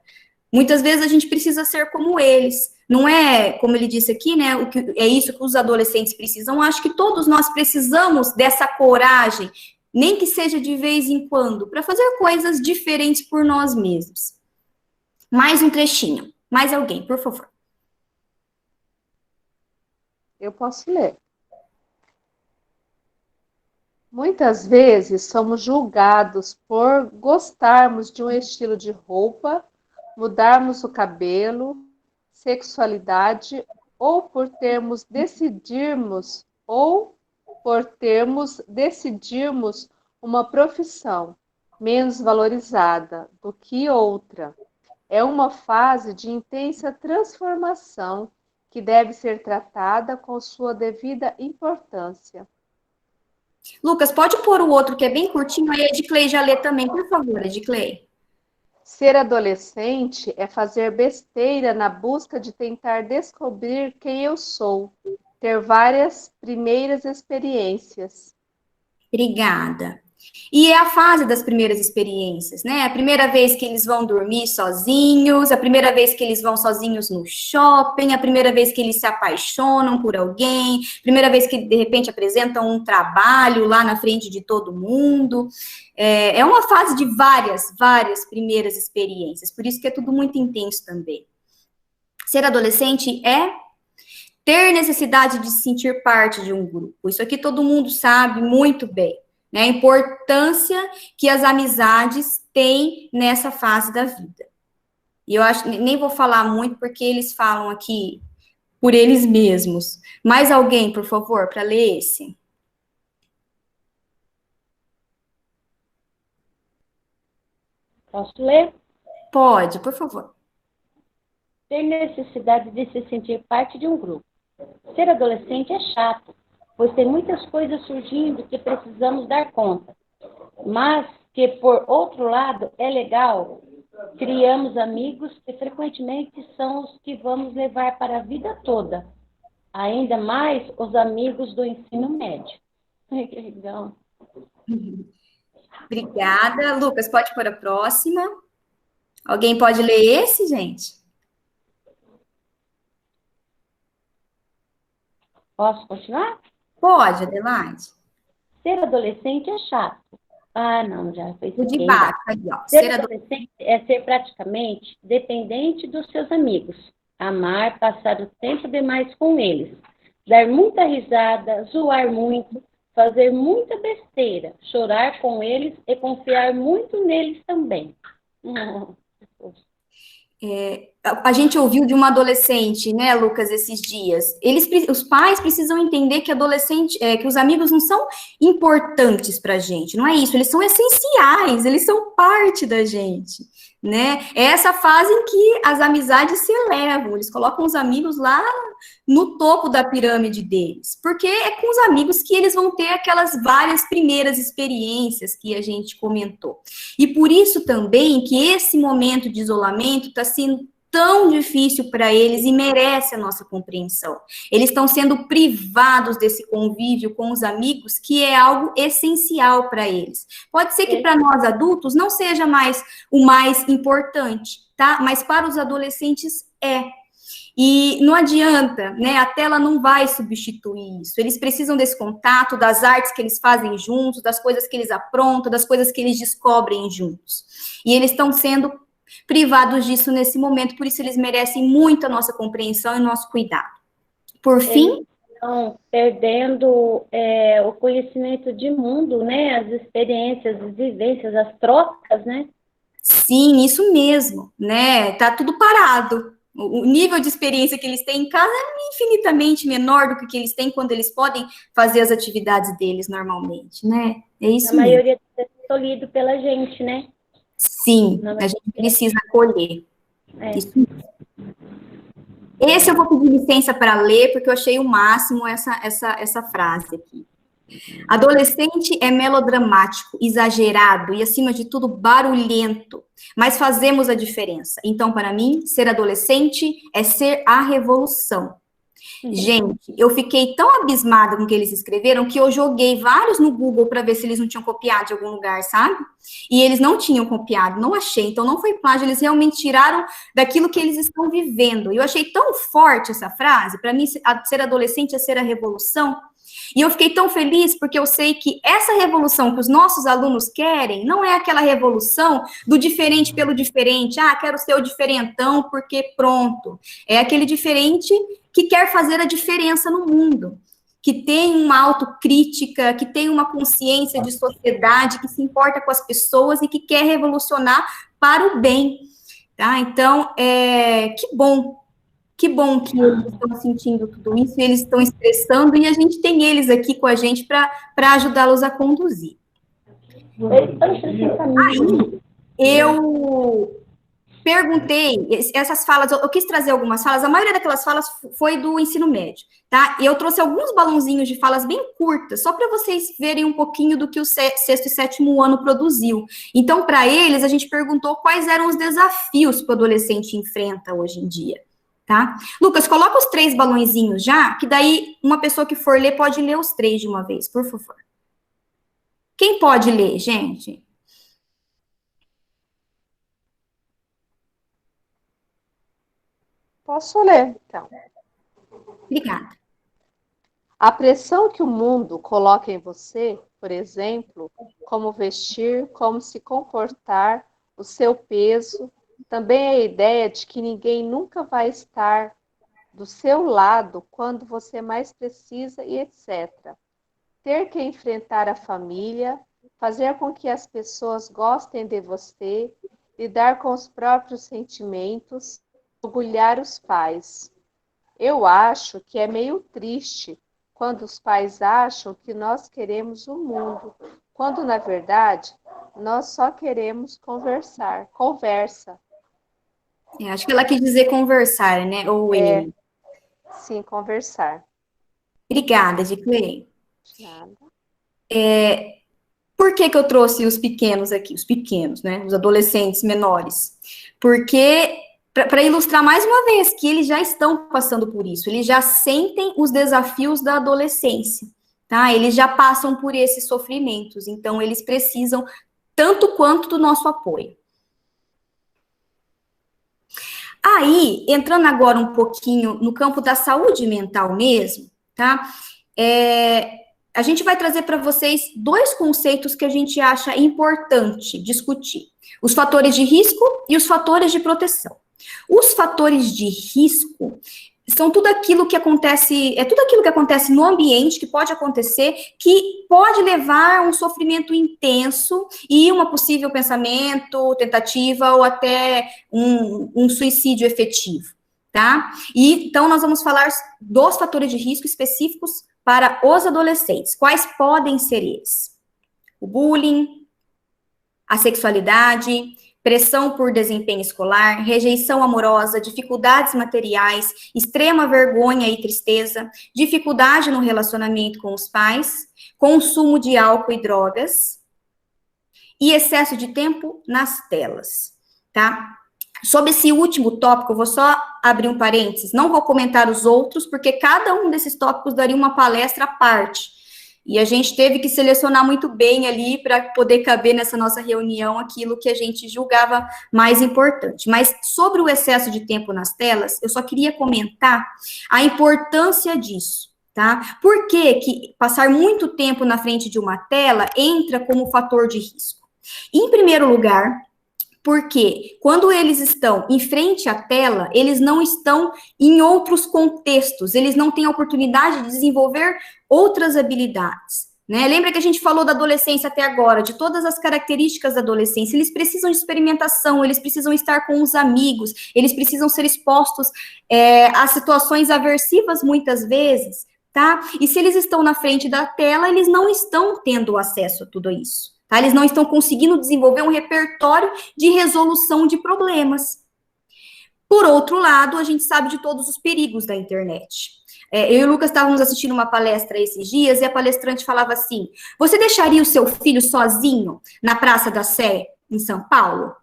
Muitas vezes a gente precisa ser como eles. Não é, como ele disse aqui, né? É isso que os adolescentes precisam. Acho que todos nós precisamos dessa coragem, nem que seja de vez em quando, para fazer coisas diferentes por nós mesmos. Mais um trechinho. Mais alguém, por favor. Eu posso ler. Muitas vezes somos julgados por gostarmos de um estilo de roupa, mudarmos o cabelo, sexualidade, ou por decidirmos uma profissão menos valorizada do que outra. É uma fase de intensa transformação que deve ser tratada com sua devida importância. Lucas, pode pôr o outro que é bem curtinho, aí a Ediclei já lê também, por favor, Ediclei. Ser adolescente é fazer besteira na busca de tentar descobrir quem eu sou, ter várias primeiras experiências. Obrigada. E é a fase das primeiras experiências, né? A primeira vez que eles vão dormir sozinhos, a primeira vez que eles vão sozinhos no shopping, a primeira vez que eles se apaixonam por alguém, a primeira vez que, de repente, apresentam um trabalho lá na frente de todo mundo. É uma fase de várias primeiras experiências, por isso que é tudo muito intenso também. Ser adolescente é ter necessidade de se sentir parte de um grupo. Isso aqui todo mundo sabe muito bem. Né, a importância que as amizades têm nessa fase da vida. E eu acho, nem vou falar muito, porque eles falam aqui por eles mesmos. Mais alguém, por favor, para ler esse? Posso ler? Pode, por favor. Ter necessidade de se sentir parte de um grupo. Ser adolescente é chato, pois tem muitas coisas surgindo que precisamos dar conta. Mas que, por outro lado, é legal. Criamos amigos que frequentemente são os que vamos levar para a vida toda. Ainda mais os amigos do ensino médio. Ai, que legal. Obrigada. Lucas, pode pôr a próxima. Alguém pode ler esse, gente? Posso continuar? Pode, Adelaide. Ser adolescente é chato. Ah, não, já fez. O de baixo, aí, ó. Ser adolescente é ser praticamente dependente dos seus amigos. Amar, passar o tempo demais com eles. Dar muita risada, zoar muito, fazer muita besteira, chorar com eles e confiar muito neles também. A gente ouviu de uma adolescente, né, Lucas, esses dias. Os pais precisam entender que que os amigos não são importantes para a gente, não é isso. Eles são essenciais, eles são parte da gente, né? É essa fase em que as amizades se elevam. Eles colocam os amigos lá no topo da pirâmide deles, porque é com os amigos que eles vão ter aquelas várias primeiras experiências que a gente comentou. E por isso também que esse momento de isolamento está sendo tão difícil para eles e merece a nossa compreensão. Eles estão sendo privados desse convívio com os amigos, que é algo essencial para eles. Pode ser que para nós adultos não seja mais o mais importante, tá? Mas para os adolescentes é. E não adianta, né? A tela não vai substituir isso. Eles precisam desse contato, das artes que eles fazem juntos, das coisas que eles aprontam, das coisas que eles descobrem juntos. E eles estão sendo privados disso nesse momento, por isso eles merecem muito a nossa compreensão e nosso cuidado. Por fim... Estão perdendo o conhecimento de mundo, né? As experiências, as vivências, as trocas, né? Sim, isso mesmo, né? Tá tudo parado, O nível de experiência que eles têm em casa é infinitamente menor do que eles têm quando eles podem fazer as atividades deles normalmente, né? É isso A maioria é escolhido pela gente, né? Sim, a gente precisa acolher. Isso. Esse eu vou pedir licença para ler, porque eu achei o máximo essa frase aqui. Adolescente é melodramático, exagerado e, acima de tudo, barulhento, mas fazemos a diferença. Então, para mim, ser adolescente é ser a revolução. Gente, eu fiquei tão abismada com o que eles escreveram que eu joguei vários no Google para ver se eles não tinham copiado de algum lugar, sabe? E eles não tinham copiado, não achei. Então, não foi plágio, eles realmente tiraram daquilo que eles estão vivendo. E eu achei tão forte essa frase. Para mim, ser adolescente é ser a revolução. E eu fiquei tão feliz porque eu sei que essa revolução que os nossos alunos querem não é aquela revolução do diferente pelo diferente. Ah, quero ser o diferentão porque pronto. É aquele diferente que quer fazer a diferença no mundo, que tem uma autocrítica, que tem uma consciência de sociedade, que se importa com as pessoas e que quer revolucionar para o bem. Tá? Então, que bom que eles estão sentindo tudo isso, eles estão expressando, e a gente tem eles aqui com a gente para ajudá-los a conduzir. Aí, eu perguntei, essas falas, eu quis trazer algumas falas, a maioria daquelas falas foi do ensino médio, tá? E eu trouxe alguns balãozinhos de falas bem curtas, só para vocês verem um pouquinho do que o sexto e sétimo ano produziu. Então, para eles, a gente perguntou quais eram os desafios que o adolescente enfrenta hoje em dia. Tá? Lucas, coloca os 3 balõezinhos já, que daí uma pessoa que for ler pode ler os 3 de uma vez, por favor. Quem pode ler, gente? Posso ler, então. Obrigada. A pressão que o mundo coloca em você, por exemplo, como vestir, como se comportar, o seu peso, também a ideia de que ninguém nunca vai estar do seu lado quando você mais precisa e etc. Ter que enfrentar a família, fazer com que as pessoas gostem de você, lidar com os próprios sentimentos, orgulhar os pais. Eu acho que é meio triste quando os pais acham que nós queremos o mundo, quando, na verdade, nós só queremos conversar. Conversa. Acho que ela quis dizer conversar, né? Ou sim, conversar. Obrigada, Diclei. Nada. Por que eu trouxe os pequenos aqui? Os pequenos, né? Os adolescentes menores. Porque, para ilustrar mais uma vez, que eles já estão passando por isso, eles já sentem os desafios da adolescência, tá? Eles já passam por esses sofrimentos, então eles precisam tanto quanto do nosso apoio. Aí, entrando agora um pouquinho no campo da saúde mental mesmo, tá? A gente vai trazer para vocês 2 conceitos que a gente acha importante discutir: os fatores de risco e os fatores de proteção. Os fatores de risco são tudo aquilo que acontece, no ambiente, que pode acontecer, que pode levar a um sofrimento intenso e uma possível pensamento, tentativa ou até um suicídio efetivo, tá? E então nós vamos falar dos fatores de risco específicos para os adolescentes. Quais podem ser eles? O bullying, a sexualidade, pressão por desempenho escolar, rejeição amorosa, dificuldades materiais, extrema vergonha e tristeza, dificuldade no relacionamento com os pais, consumo de álcool e drogas e excesso de tempo nas telas, tá? Sobre esse último tópico, eu vou só abrir um parênteses, não vou comentar os outros, porque cada um desses tópicos daria uma palestra à parte. E a gente teve que selecionar muito bem ali para poder caber nessa nossa reunião aquilo que a gente julgava mais importante. Mas sobre o excesso de tempo nas telas, eu só queria comentar a importância disso, tá? Por que passar muito tempo na frente de uma tela entra como fator de risco? Em primeiro lugar, porque quando eles estão em frente à tela, eles não estão em outros contextos, eles não têm a oportunidade de desenvolver outras habilidades, né? Lembra que a gente falou da adolescência até agora, de todas as características da adolescência. Eles precisam de experimentação, eles precisam estar com os amigos, eles precisam ser expostos a situações aversivas muitas vezes, tá? E se eles estão na frente da tela, eles não estão tendo acesso a tudo isso, tá? Eles não estão conseguindo desenvolver um repertório de resolução de problemas. Por outro lado, a gente sabe de todos os perigos da internet. Eu e o Lucas estávamos assistindo uma palestra esses dias e a palestrante falava assim: você deixaria o seu filho sozinho na Praça da Sé, em São Paulo?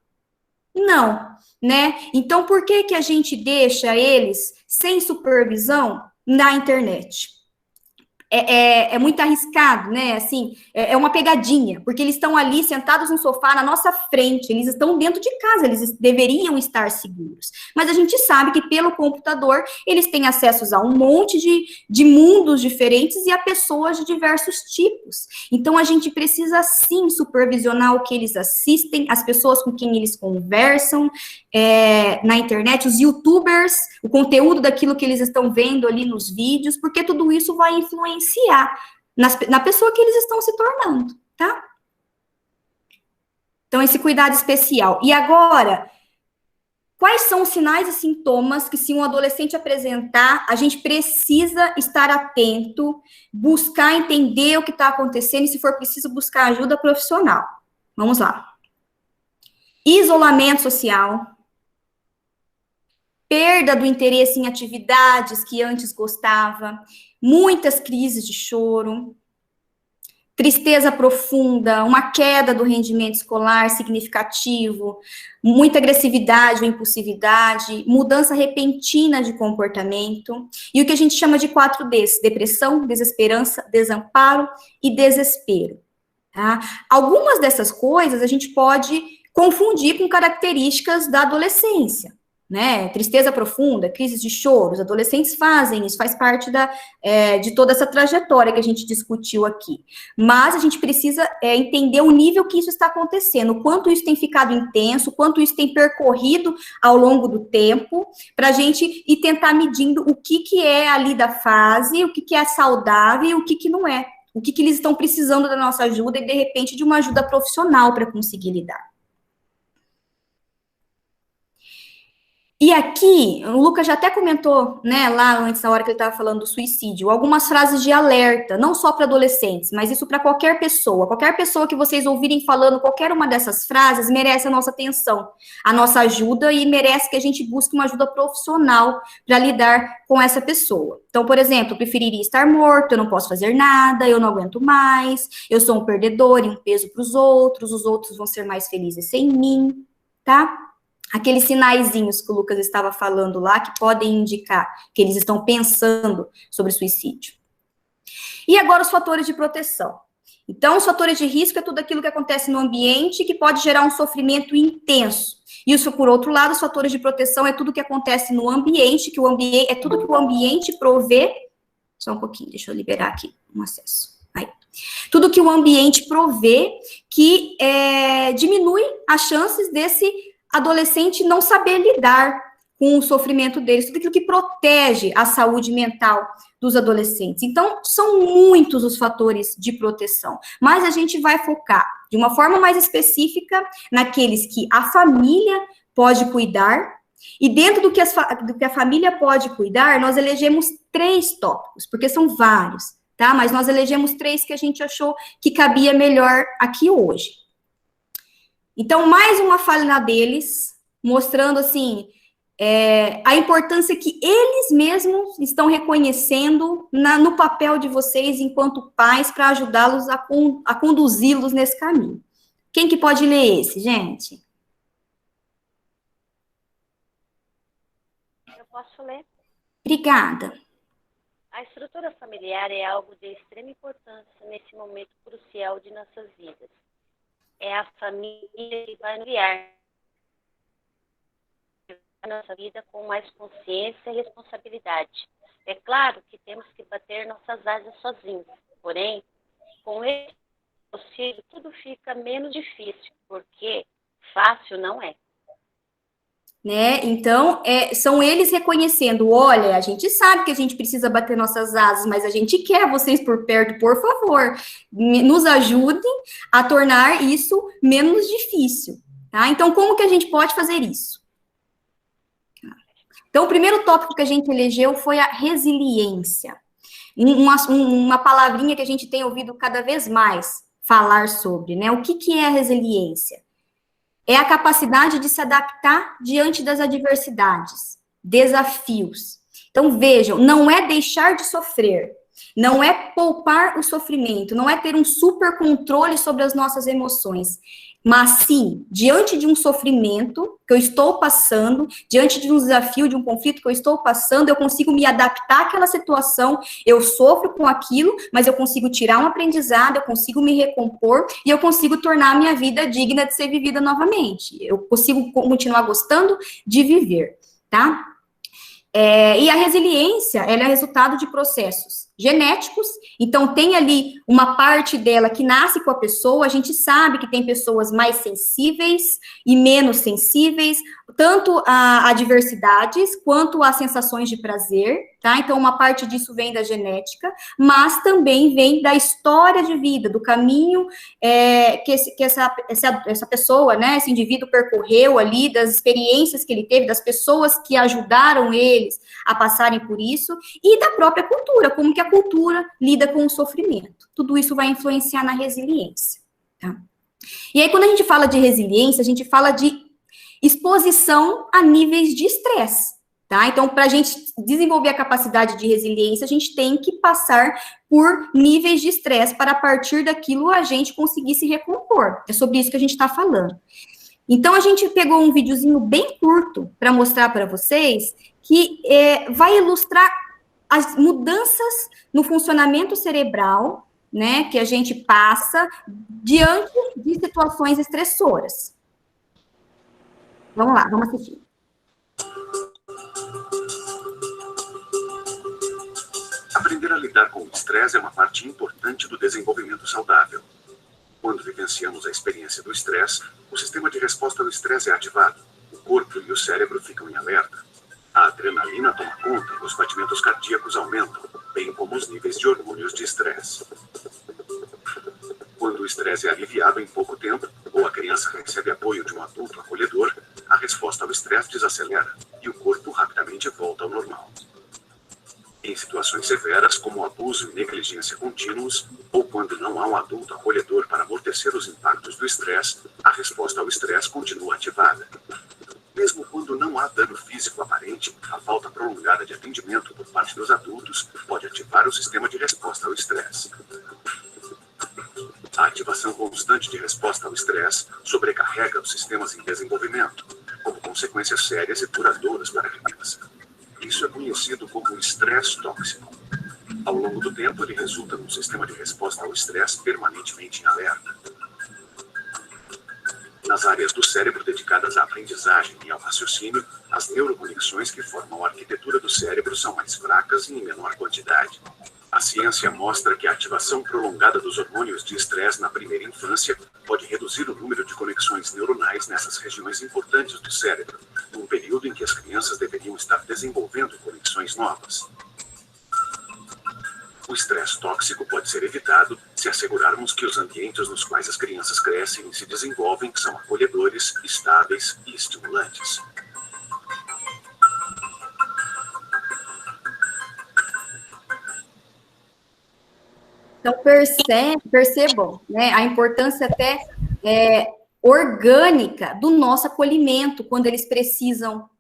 Não, né? Então, por que que a gente deixa eles sem supervisão na internet? É muito arriscado, né? Assim, é uma pegadinha, porque eles estão ali sentados no sofá na nossa frente, eles estão dentro de casa, eles deveriam estar seguros. Mas a gente sabe que pelo computador eles têm acesso a um monte de mundos diferentes e a pessoas de diversos tipos. Então a gente precisa sim supervisionar o que eles assistem, as pessoas com quem eles conversam na internet, os youtubers, o conteúdo daquilo que eles estão vendo ali nos vídeos, porque tudo isso vai influenciar na pessoa que eles estão se tornando, tá? Então, esse cuidado especial. E agora, quais são os sinais e sintomas que, se um adolescente apresentar, a gente precisa estar atento, buscar entender o que está acontecendo e, se for preciso, buscar ajuda profissional? Vamos lá. Isolamento social. Perda do interesse em atividades que antes gostava, muitas crises de choro, tristeza profunda, uma queda do rendimento escolar significativo, muita agressividade ou impulsividade, mudança repentina de comportamento, e o que a gente chama de 4Ds: depressão, desesperança, desamparo e desespero. Tá? Algumas dessas coisas a gente pode confundir com características da adolescência, né? Tristeza profunda, crises de choro, os adolescentes fazem isso, faz parte de toda essa trajetória que a gente discutiu aqui. Mas a gente precisa entender o nível que isso está acontecendo, o quanto isso tem ficado intenso, o quanto isso tem percorrido ao longo do tempo, para a gente ir tentar medindo o que é ali da fase, o que é saudável e o que não é. O que eles estão precisando da nossa ajuda e, de repente, de uma ajuda profissional para conseguir lidar. E aqui, o Lucas já até comentou, né, lá antes, na hora que ele estava falando do suicídio, algumas frases de alerta, não só para adolescentes, mas isso para qualquer pessoa. Qualquer pessoa que vocês ouvirem falando qualquer uma dessas frases merece a nossa atenção, a nossa ajuda, e merece que a gente busque uma ajuda profissional para lidar com essa pessoa. Então, por exemplo, eu preferiria estar morto, eu não posso fazer nada, eu não aguento mais, eu sou um perdedor e um peso para os outros vão ser mais felizes sem mim, tá? Aqueles sinaizinhos que o Lucas estava falando lá, que podem indicar que eles estão pensando sobre suicídio. E agora os fatores de proteção. Então, os fatores de risco é tudo aquilo que acontece no ambiente que pode gerar um sofrimento intenso. Isso, por outro lado, os fatores de proteção é tudo que acontece no ambiente, é tudo que o ambiente provê. Só um pouquinho, deixa eu liberar aqui um acesso. Aí. Tudo que o ambiente provê que diminui as chances desse adolescente não saber lidar com o sofrimento deles, tudo aquilo que protege a saúde mental dos adolescentes. Então, são muitos os fatores de proteção, mas a gente vai focar de uma forma mais específica naqueles que a família pode cuidar, e dentro do que a família pode cuidar, nós elegemos 3 tópicos, porque são vários, tá? Mas nós elegemos 3 que a gente achou que cabia melhor aqui hoje. Então, mais uma fala deles, mostrando, assim, a importância que eles mesmos estão reconhecendo no papel de vocês enquanto pais para ajudá-los a conduzi-los nesse caminho. Quem que pode ler esse, gente? Eu posso ler? Obrigada. A estrutura familiar é algo de extrema importância nesse momento crucial de nossas vidas. É a família que vai enviar a nossa vida com mais consciência e responsabilidade. É claro que temos que bater nossas asas sozinhos, porém, com esse auxílio tudo fica menos difícil, porque fácil não é. né? Então, são eles reconhecendo, olha, a gente sabe que a gente precisa bater nossas asas, mas a gente quer vocês por perto, por favor, nos ajudem a tornar isso menos difícil, tá? Então, como que a gente pode fazer isso? Então, o primeiro tópico que a gente elegeu foi a resiliência. Uma palavrinha que a gente tem ouvido cada vez mais falar sobre, né? O que é a resiliência? É a capacidade de se adaptar diante das adversidades, desafios. Então, vejam, não é deixar de sofrer, não é poupar o sofrimento, não é ter um super controle sobre as nossas emoções, mas sim, diante de um sofrimento que eu estou passando, diante de um desafio, de um conflito que eu estou passando, eu consigo me adaptar àquela situação, eu sofro com aquilo, mas eu consigo tirar um aprendizado, eu consigo me recompor e eu consigo tornar a minha vida digna de ser vivida novamente. Eu consigo continuar gostando de viver, tá? E a resiliência, ela é resultado de processos genéticos, então tem ali uma parte dela que nasce com a pessoa, a gente sabe que tem pessoas mais sensíveis e menos sensíveis, tanto a adversidades quanto a sensações de prazer, tá? Então uma parte disso vem da genética, mas também vem da história de vida, do caminho que essa pessoa, né, esse indivíduo percorreu ali, das experiências que ele teve, das pessoas que ajudaram eles a passarem por isso, e da própria cultura, como que a cultura lida com o sofrimento. Tudo isso vai influenciar na resiliência, tá? E aí, quando a gente fala de resiliência, a gente fala de exposição a níveis de estresse, tá? Então, para a gente desenvolver a capacidade de resiliência, a gente tem que passar por níveis de estresse para, a partir daquilo, a gente conseguir se recompor. É sobre isso que a gente está falando. Então, a gente pegou um videozinho bem curto para mostrar para vocês que vai ilustrar as mudanças no funcionamento cerebral, né, que a gente passa diante de situações estressoras. Vamos lá, vamos assistir. Aprender a lidar com o estresse é uma parte importante do desenvolvimento saudável. Quando vivenciamos a experiência do estresse, o sistema de resposta ao estresse é ativado, o corpo e o cérebro ficam em alerta. A adrenalina toma conta e os batimentos cardíacos aumentam, bem como os níveis de hormônios de estresse. Quando o estresse é aliviado em pouco tempo, ou a criança recebe apoio de um adulto acolhedor, a resposta ao estresse desacelera e o corpo rapidamente volta ao normal. Em situações severas, como abuso e negligência contínuos, ou quando não há um adulto acolhedor para amortecer os impactos do estresse, a resposta ao estresse continua ativada. Mesmo quando não há dano físico aparente, a falta prolongada de atendimento por parte dos adultos pode ativar o sistema de resposta ao estresse. A ativação constante de resposta ao estresse sobrecarrega os sistemas em desenvolvimento, como consequências sérias e duradouras para a criança. Isso é conhecido como estresse tóxico. Ao longo do tempo, ele resulta num sistema de resposta ao estresse permanentemente em alerta. Nas áreas do cérebro dedicadas à aprendizagem e ao raciocínio, as neuroconexões que formam a arquitetura do cérebro são mais fracas e em menor quantidade. A ciência mostra que a ativação prolongada dos hormônios de estresse na primeira infância pode reduzir o número de conexões neuronais nessas regiões importantes do cérebro, num período em que as crianças deveriam estar desenvolvendo conexões novas. O estresse tóxico pode ser evitado se assegurarmos que os ambientes nos quais as crianças crescem e se desenvolvem são acolhedores, estáveis e estimulantes. Então, percebam, né, a importância até orgânica do nosso acolhimento quando eles precisam,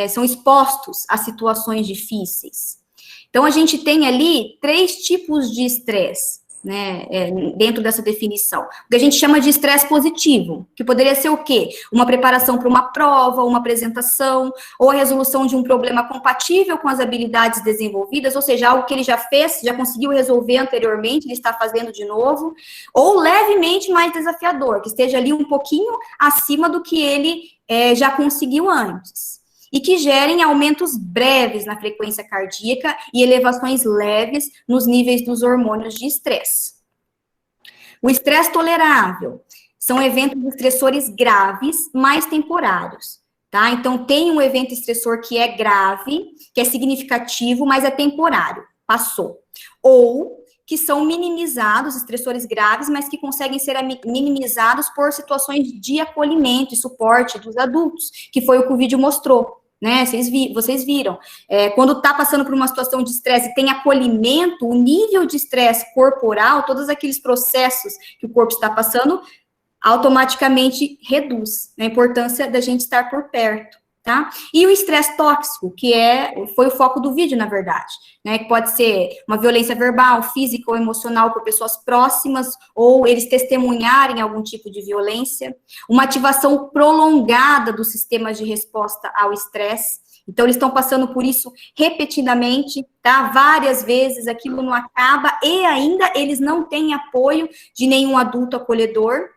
são expostos a situações difíceis. Então, a gente tem ali 3 tipos de estresse, né, dentro dessa definição. O que a gente chama de estresse positivo, que poderia ser o quê? Uma preparação para uma prova, uma apresentação, ou a resolução de um problema compatível com as habilidades desenvolvidas, ou seja, algo que ele já fez, já conseguiu resolver anteriormente, ele está fazendo de novo, ou levemente mais desafiador, que esteja ali um pouquinho acima do que ele já conseguiu antes. E que gerem aumentos breves na frequência cardíaca e elevações leves nos níveis dos hormônios de estresse. O estresse tolerável são eventos estressores graves, mais temporários, tá? Então, tem um evento estressor que é grave, que é significativo, mas é temporário, passou. Ou que são minimizados, estressores graves, mas que conseguem ser minimizados por situações de acolhimento e suporte dos adultos, que foi o que o vídeo mostrou, né? Vocês viram. Quando está passando por uma situação de estresse e tem acolhimento, o nível de estresse corporal, todos aqueles processos que o corpo está passando, automaticamente reduz a importância da gente estar por perto, tá? E o estresse tóxico, que foi o foco do vídeo, na verdade, né? Que pode ser uma violência verbal, física ou emocional por pessoas próximas, ou eles testemunharem algum tipo de violência, uma ativação prolongada dos sistemas de resposta ao estresse. Então, eles estão passando por isso repetidamente, tá? Várias vezes, aquilo não acaba, e ainda eles não têm apoio de nenhum adulto acolhedor,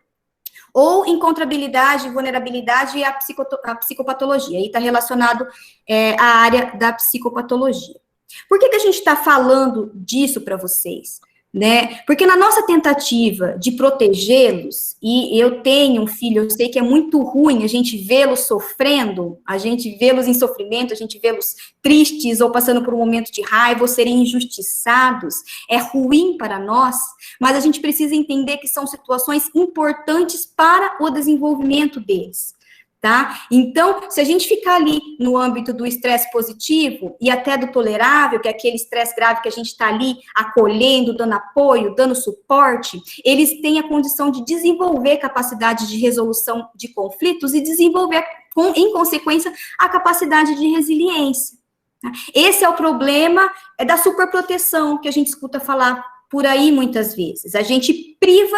ou encontrabilidade, vulnerabilidade e a psicopatologia. Aí está relacionado à área da psicopatologia. Por que a gente está falando disso para vocês? Né? Porque na nossa tentativa de protegê-los, e eu tenho um filho, eu sei que é muito ruim a gente vê-los sofrendo, a gente vê-los em sofrimento, a gente vê-los tristes ou passando por um momento de raiva ou serem injustiçados, é ruim para nós, mas a gente precisa entender que são situações importantes para o desenvolvimento deles. Tá? Então, se a gente ficar ali no âmbito do estresse positivo e até do tolerável, que é aquele estresse grave que a gente está ali acolhendo, dando apoio, dando suporte, eles têm a condição de desenvolver capacidade de resolução de conflitos e desenvolver, em consequência, a capacidade de resiliência. Tá? Esse é o problema da superproteção que a gente escuta falar por aí muitas vezes. A gente priva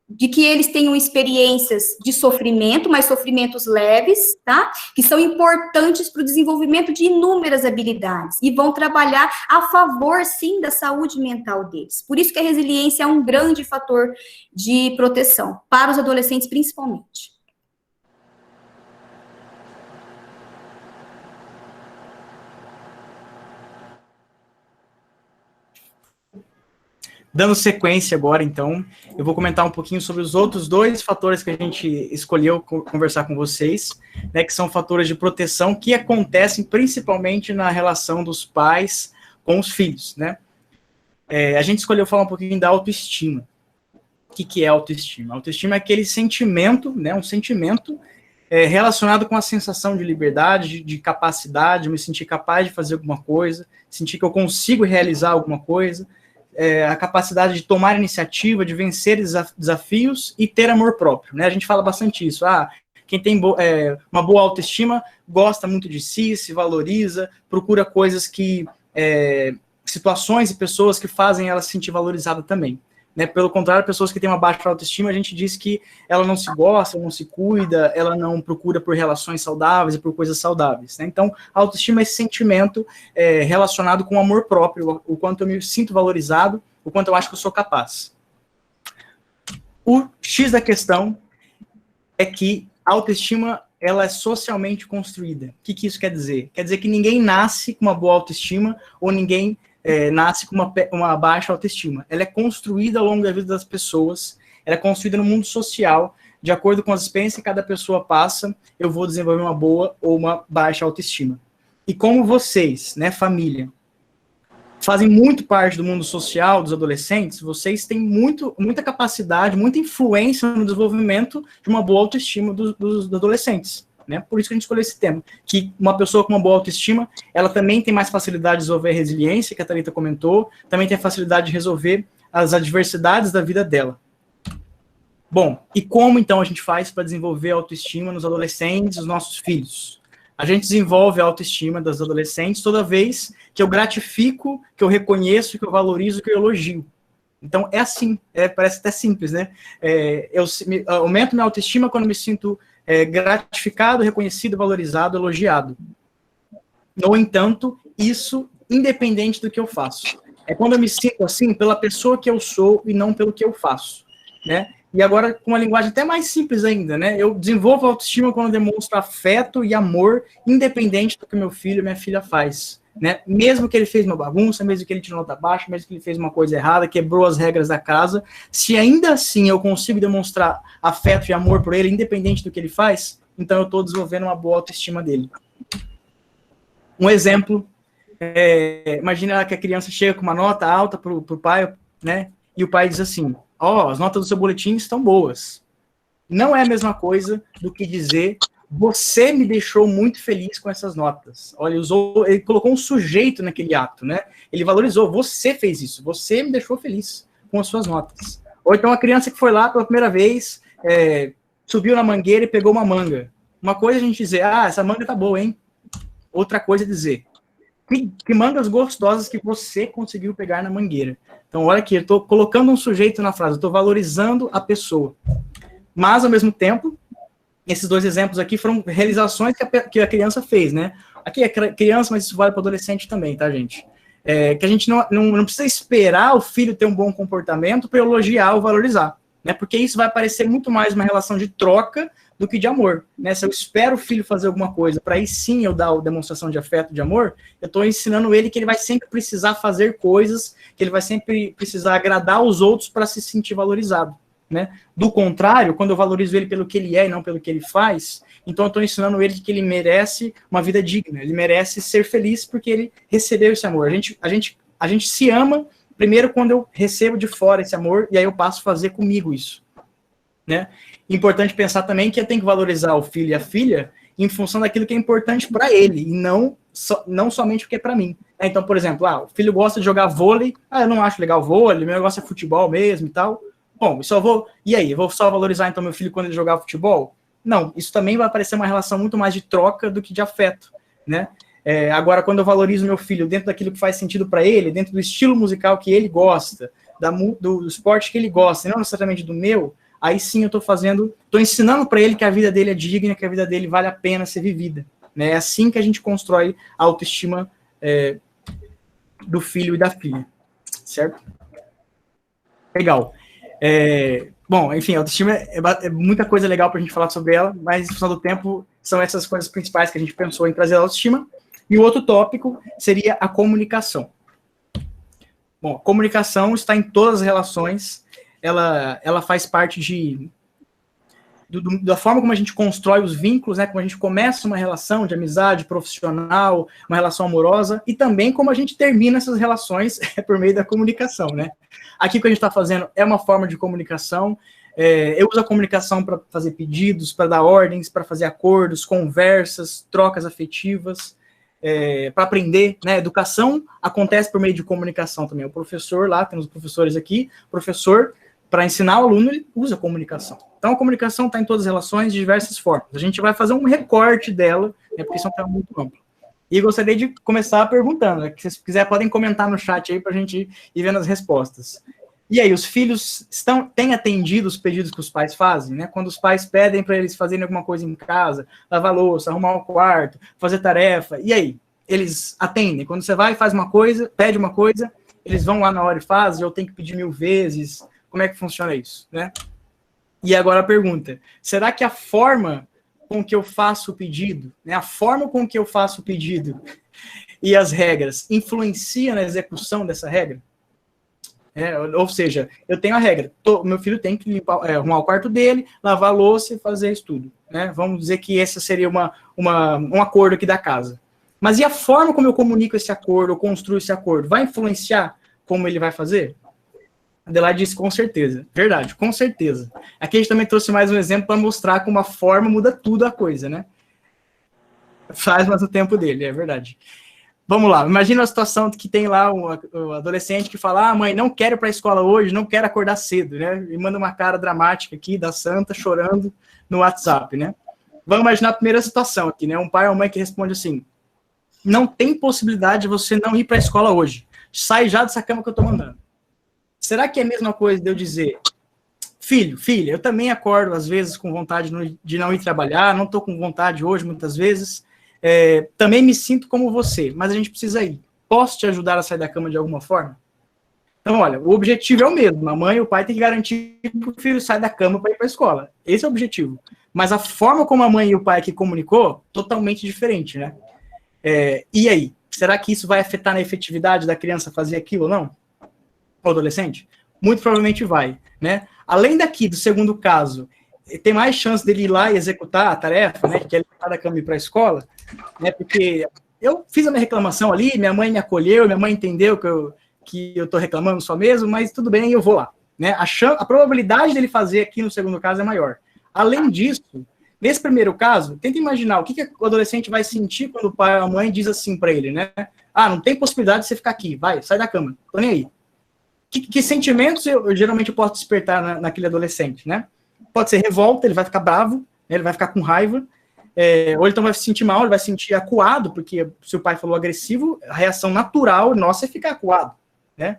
de que eles tenham experiências de sofrimento, mas sofrimentos leves, tá? Que são importantes para o desenvolvimento de inúmeras habilidades e vão trabalhar a favor, sim, da saúde mental deles. Por isso que a resiliência é um grande fator de proteção, para os adolescentes principalmente. Dando sequência agora, então, eu vou comentar um pouquinho sobre os outros dois fatores que a gente escolheu conversar com vocês, né, que são fatores de proteção que acontecem principalmente na relação dos pais com os filhos, né? A gente escolheu falar um pouquinho da autoestima. O que é autoestima? Autoestima é aquele sentimento, né, um sentimento relacionado com a sensação de liberdade, de capacidade, de me sentir capaz de fazer alguma coisa, sentir que eu consigo realizar alguma coisa, a capacidade de tomar iniciativa, de vencer desafios e ter amor próprio, né? A gente fala bastante isso. Quem tem uma boa autoestima gosta muito de si, se valoriza, procura coisas situações e pessoas que fazem ela se sentir valorizada também. Né? Pelo contrário, pessoas que têm uma baixa autoestima, a gente diz que ela não se gosta, não se cuida, ela não procura por relações saudáveis e por coisas saudáveis. Né? Então, a autoestima é esse sentimento relacionado com o amor próprio, o quanto eu me sinto valorizado, o quanto eu acho que eu sou capaz. O X da questão é que a autoestima ela é socialmente construída. O que isso quer dizer? Quer dizer que ninguém nasce com uma boa autoestima ou ninguém nasce com uma baixa autoestima. Ela é construída ao longo da vida das pessoas, ela é construída no mundo social, de acordo com as experiências que cada pessoa passa, eu vou desenvolver uma boa ou uma baixa autoestima. E como vocês, né, família, fazem muito parte do mundo social dos adolescentes, vocês têm muita capacidade, muita influência no desenvolvimento de uma boa autoestima dos adolescentes. Né? Por isso que a gente escolheu esse tema, que uma pessoa com uma boa autoestima, ela também tem mais facilidade de resolver a resiliência, que a Thalita comentou, também tem facilidade de resolver as adversidades da vida dela. Bom, e como então a gente faz para desenvolver a autoestima nos adolescentes, nos nossos filhos? A gente desenvolve a autoestima das adolescentes toda vez que eu gratifico, que eu reconheço, que eu valorizo, que eu elogio. Então é assim, parece até simples, né? Eu aumento minha autoestima quando me sinto gratificado, reconhecido, valorizado, elogiado. No entanto, isso independente do que eu faço. É quando eu me sinto assim pela pessoa que eu sou e não pelo que eu faço, né? E agora, com uma linguagem até mais simples ainda, né? Eu desenvolvo a autoestima quando eu demonstro afeto e amor, independente do que meu filho e minha filha faz. Né? Mesmo que ele fez uma bagunça, mesmo que ele tirou nota baixa, mesmo que ele fez uma coisa errada, quebrou as regras da casa, se ainda assim eu consigo demonstrar afeto e amor por ele, independente do que ele faz, então eu estou desenvolvendo uma boa autoestima dele. Um exemplo, imagina que a criança chega com uma nota alta para o pai, né? E o pai diz assim, as notas do seu boletim estão boas. Não é a mesma coisa do que dizer, você me deixou muito feliz com essas notas. Olha, ele colocou um sujeito naquele ato, né? Ele valorizou, você fez isso, você me deixou feliz com as suas notas. Ou então a criança que foi lá pela primeira vez, subiu na mangueira e pegou uma manga. Uma coisa é a gente dizer, essa manga tá boa, hein? Outra coisa é dizer, que mangas gostosas que você conseguiu pegar na mangueira. Então, olha aqui, eu estou colocando um sujeito na frase, eu estou valorizando a pessoa. Mas, ao mesmo tempo, esses dois exemplos aqui foram realizações que a criança fez, né? Aqui é criança, mas isso vale para adolescente também, tá, gente? Que a gente não precisa esperar o filho ter um bom comportamento para elogiar ou valorizar, né? Porque isso vai parecer muito mais uma relação de troca do que de amor, né? Se eu espero o filho fazer alguma coisa, para aí sim eu dar a demonstração de afeto, de amor, eu estou ensinando ele que ele vai sempre precisar fazer coisas, que ele vai sempre precisar agradar os outros para se sentir valorizado, né? Do contrário, quando eu valorizo ele pelo que ele é e não pelo que ele faz, então eu estou ensinando ele que ele merece uma vida digna, ele merece ser feliz porque ele recebeu esse amor. A gente se ama primeiro quando eu recebo de fora esse amor e aí eu passo a fazer comigo isso, né? Importante pensar também que eu tenho que valorizar o filho e a filha em função daquilo que é importante para ele, e não somente o que é para mim. Então, por exemplo, o filho gosta de jogar vôlei, eu não acho legal vôlei, meu negócio é futebol mesmo e tal. Bom, e aí, eu vou só valorizar então meu filho quando ele jogar futebol? Não, isso também vai parecer uma relação muito mais de troca do que de afeto, né? Agora, quando eu valorizo meu filho dentro daquilo que faz sentido para ele, dentro do estilo musical que ele gosta, do esporte que ele gosta, e não necessariamente do meu, aí sim eu estou ensinando para ele que a vida dele é digna, que a vida dele vale a pena ser vivida, né? É assim que a gente constrói a autoestima do filho e da filha, certo? Legal. Bom, enfim, a autoestima é muita coisa legal para a gente falar sobre ela, mas, no final do tempo, são essas coisas principais que a gente pensou em trazer a autoestima. E o outro tópico seria a comunicação. Bom, a comunicação está em todas as relações, ela faz parte da forma como a gente constrói os vínculos, né, como a gente começa uma relação de amizade profissional, uma relação amorosa, e também como a gente termina essas relações por meio da comunicação, né? Aqui o que a gente está fazendo é uma forma de comunicação, eu uso a comunicação para fazer pedidos, para dar ordens, para fazer acordos, conversas, trocas afetivas, para aprender, né? Educação acontece por meio de comunicação também. O professor lá, temos professores aqui, professor, para ensinar o aluno, ele usa a comunicação. Então, a comunicação está em todas as relações de diversas formas. A gente vai fazer um recorte dela, né, porque isso é um tema muito amplo. E gostaria de começar perguntando, né, que se quiser podem comentar no chat aí para a gente ir vendo as respostas. E aí, os filhos têm atendido os pedidos que os pais fazem, né? Quando os pais pedem para eles fazerem alguma coisa em casa, lavar louça, arrumar o quarto, fazer tarefa, e aí? Eles atendem. Quando você vai e faz uma coisa, pede uma coisa, eles vão lá na hora e fazem, ou tem que pedir 1000 vezes. Como é que funciona isso, né? E agora a pergunta, será que a forma com que eu faço o pedido, né, a forma com que eu faço o pedido e as regras influenciam na execução dessa regra? Ou seja, eu tenho a regra, meu filho tem que arrumar o quarto dele, lavar a louça e fazer isso tudo, né? Vamos dizer que esse seria um acordo aqui da casa. Mas e a forma como eu comunico esse acordo, ou construo esse acordo, vai influenciar como ele vai fazer? Adelaide disse com certeza. Verdade, com certeza. Aqui a gente também trouxe mais um exemplo para mostrar como a forma muda tudo a coisa, né? Faz mais o tempo dele, é verdade. Vamos lá, imagina a situação que tem lá um adolescente que fala, mãe, não quero ir para a escola hoje, não quero acordar cedo, né? E manda uma cara dramática aqui da santa chorando no WhatsApp, né? Vamos imaginar a primeira situação aqui, né? Um pai ou uma mãe que responde assim, não tem possibilidade de você não ir para a escola hoje. Sai já dessa cama que eu tô mandando. Será que é a mesma coisa de eu dizer, filho, filha, eu também acordo às vezes com vontade de não ir trabalhar, não estou com vontade hoje muitas vezes, também me sinto como você, mas a gente precisa ir. Posso te ajudar a sair da cama de alguma forma? Então, olha, o objetivo é o mesmo, a mãe e o pai têm que garantir que o filho saia da cama para ir para a escola. Esse é o objetivo. Mas a forma como a mãe e o pai que comunicou, totalmente diferente, né? E aí, será que isso vai afetar na efetividade da criança fazer aquilo ou não? O adolescente? Muito provavelmente vai, né? Além daqui, do segundo caso, tem mais chance dele ir lá e executar a tarefa, né, que é levantar da cama e ir para a escola, né, porque eu fiz a minha reclamação ali, minha mãe me acolheu, minha mãe entendeu que eu estou reclamando só mesmo, mas tudo bem, eu vou lá. Né? A probabilidade dele fazer aqui no segundo caso é maior. Além disso, nesse primeiro caso, tenta imaginar o que o adolescente vai sentir quando o pai ou a mãe diz assim para ele, né? Ah, não tem possibilidade de você ficar aqui, vai, sai da cama, tô nem aí. Que sentimentos eu geralmente posso despertar naquele adolescente, né? Pode ser revolta, ele vai ficar bravo, né? Ele vai ficar com raiva, ou então vai se sentir mal, ele vai se sentir acuado, porque se o pai falou agressivo, a reação natural nossa é ficar acuado, né?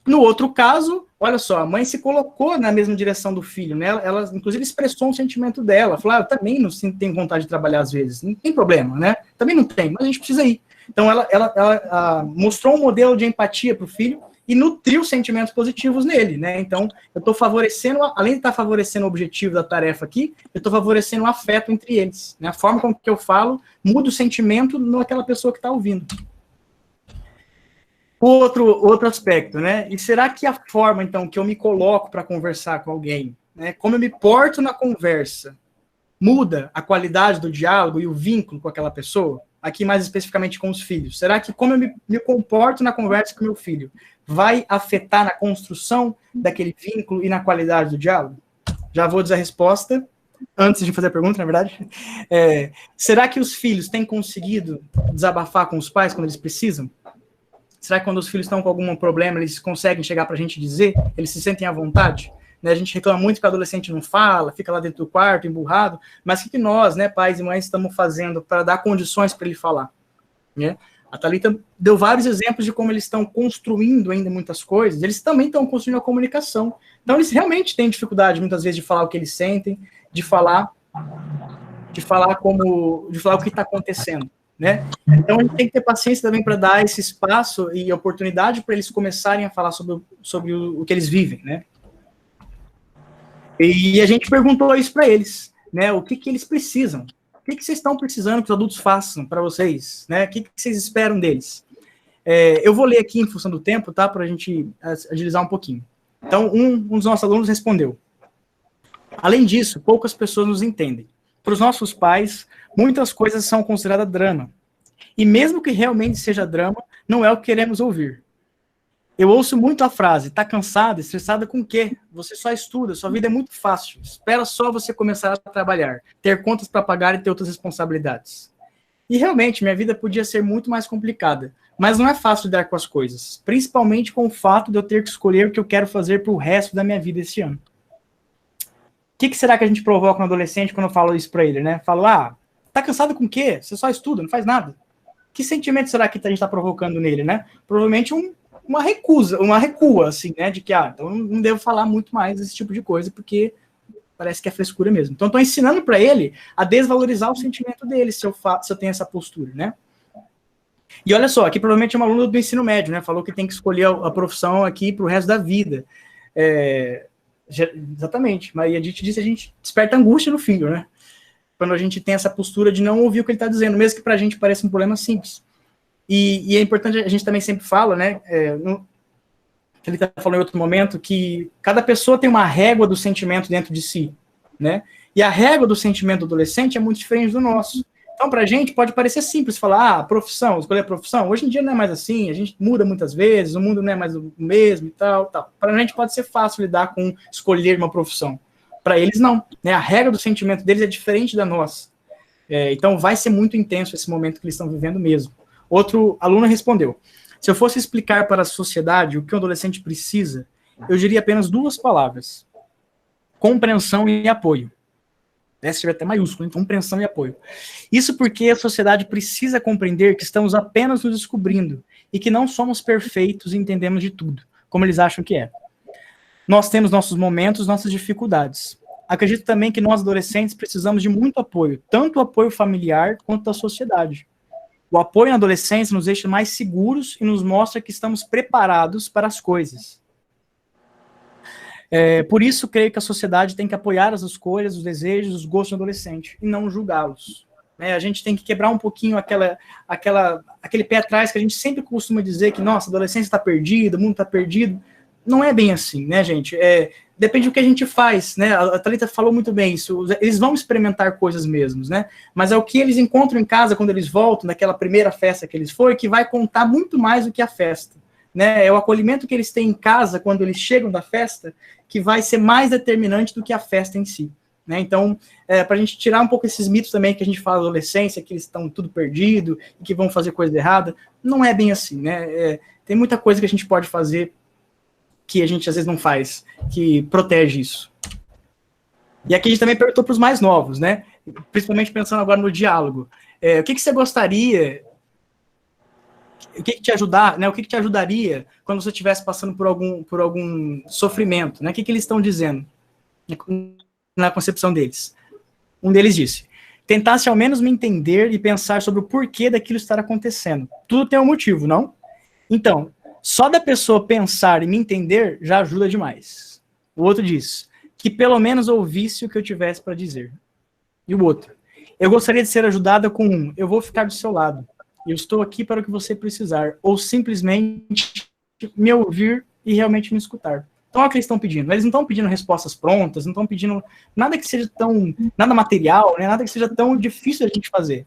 No outro caso, olha só, a mãe se colocou na mesma direção do filho, né? Ela inclusive, expressou um sentimento dela. Falou, eu também não tenho vontade de trabalhar às vezes. Não tem problema, né? Também não tem, mas a gente precisa ir. Então, ela mostrou um modelo de empatia para o filho e nutriu sentimentos positivos nele, né? Então, eu estou favorecendo, além de estar favorecendo o objetivo da tarefa aqui, eu estou favorecendo o afeto entre eles, né? A forma com que eu falo muda o sentimento naquela pessoa que está ouvindo. Outro aspecto, né? E será que a forma, então, que eu me coloco para conversar com alguém, né? Como eu me porto na conversa, muda a qualidade do diálogo e o vínculo com aquela pessoa? Aqui, mais especificamente, com os filhos. Será que como eu me comporto na conversa com meu filho vai afetar na construção daquele vínculo e na qualidade do diálogo? Já vou dizer a resposta, antes de fazer a pergunta, na verdade. Será que os filhos têm conseguido desabafar com os pais quando eles precisam? Será que quando os filhos estão com algum problema, eles conseguem chegar para a gente dizer? Eles se sentem à vontade? Né? A gente reclama muito que o adolescente não fala, fica lá dentro do quarto, emburrado, mas o que nós, né, pais e mães, estamos fazendo para dar condições para ele falar? Né? A Thalita deu vários exemplos de como eles estão construindo ainda muitas coisas, eles também estão construindo a comunicação. Então, eles realmente têm dificuldade, muitas vezes, de falar o que eles sentem, de falar o que está acontecendo. Né? Então, a gente tem que ter paciência também para dar esse espaço e oportunidade para eles começarem a falar sobre o que eles vivem, né? E a gente perguntou isso para eles, né? O que eles precisam? O que vocês estão precisando que os adultos façam para vocês? Né? O que vocês esperam deles? Eu vou ler aqui em função do tempo, tá? Para a gente agilizar um pouquinho. Então, um dos nossos alunos respondeu: além disso, poucas pessoas nos entendem. Para os nossos pais, muitas coisas são consideradas drama. E mesmo que realmente seja drama, não é o que queremos ouvir. Eu ouço muito a frase, tá cansada, estressada com o quê? Você só estuda, sua vida é muito fácil. Espera só você começar a trabalhar, ter contas para pagar e ter outras responsabilidades. E realmente, minha vida podia ser muito mais complicada. Mas não é fácil lidar com as coisas. Principalmente com o fato de eu ter que escolher o que eu quero fazer para o resto da minha vida esse ano. O que será que a gente provoca no adolescente quando eu falo isso para ele, né? Falo, tá cansado com o quê? Você só estuda, não faz nada. Que sentimento será que a gente está provocando nele, né? Provavelmente uma recua, assim, né? De que, então não devo falar muito mais desse tipo de coisa, porque parece que é frescura mesmo. Então, estou ensinando para ele a desvalorizar o sentimento dele, se eu tenho essa postura, né? E olha só, aqui provavelmente é uma aluna do ensino médio, né? Falou que tem que escolher a profissão aqui para o resto da vida. Exatamente, Maria Dite disse, a gente desperta angústia no filho, né? Quando a gente tem essa postura de não ouvir o que ele está dizendo, mesmo que para a gente pareça um problema simples. E é importante, a gente também sempre fala, né? Ele está falando em outro momento, que cada pessoa tem uma régua do sentimento dentro de si, né? E a régua do sentimento do adolescente é muito diferente do nosso. Então, para a gente, pode parecer simples falar, profissão, escolher a profissão. Hoje em dia não é mais assim, a gente muda muitas vezes, o mundo não é mais o mesmo e tal. Para a gente pode ser fácil lidar com escolher uma profissão. Para eles, não. Né? A regra do sentimento deles é diferente da nossa. Então, vai ser muito intenso esse momento que eles estão vivendo mesmo. Outro aluno respondeu: se eu fosse explicar para a sociedade o que um adolescente precisa, eu diria apenas 2 palavras: compreensão e apoio. Essa tiver até maiúsculo, então, compreensão e apoio. Isso porque a sociedade precisa compreender que estamos apenas nos descobrindo e que não somos perfeitos e entendemos de tudo, como eles acham que é. Nós temos nossos momentos, nossas dificuldades. Acredito também que nós, adolescentes, precisamos de muito apoio, tanto o apoio familiar quanto da sociedade. O apoio na adolescência nos deixa mais seguros e nos mostra que estamos preparados para as coisas. Por isso, creio que a sociedade tem que apoiar as escolhas, os desejos, os gostos do adolescente, e não julgá-los. A gente tem que quebrar um pouquinho aquele pé atrás que a gente sempre costuma dizer que, nossa, a adolescência está perdida, o mundo está perdido. não é bem assim, né, gente? Depende do que a gente faz, né? A Thalita falou muito bem isso. Eles vão experimentar coisas mesmos, né? Mas é o que eles encontram em casa quando eles voltam, naquela primeira festa que eles foram, que vai contar muito mais do que a festa, né? É o acolhimento que eles têm em casa quando eles chegam da festa que vai ser mais determinante do que a festa em si, né? Então, para a gente tirar um pouco esses mitos também que a gente fala da adolescência, que eles estão tudo perdido e que vão fazer coisa errada, não é bem assim, né? Tem muita coisa que a gente pode fazer que a gente às vezes não faz, que protege isso. E aqui a gente também perguntou para os mais novos, né? Principalmente pensando agora no diálogo. O que você gostaria, o que te ajudar, né? O que te ajudaria quando você estivesse passando por algum sofrimento, né? O que eles estão dizendo na concepção deles? Um deles disse: tentasse ao menos me entender e pensar sobre o porquê daquilo estar acontecendo. Tudo tem um motivo, não? Então, só da pessoa pensar e me entender já ajuda demais. O outro diz: que pelo menos ouvisse o que eu tivesse para dizer. E o outro: eu gostaria de ser ajudada com eu vou ficar do seu lado. Eu estou aqui para o que você precisar. Ou simplesmente me ouvir e realmente me escutar. Então, é o que eles estão pedindo. Eles não estão pedindo respostas prontas, não estão pedindo nada que seja nada material, né? Nada que seja tão difícil a gente fazer.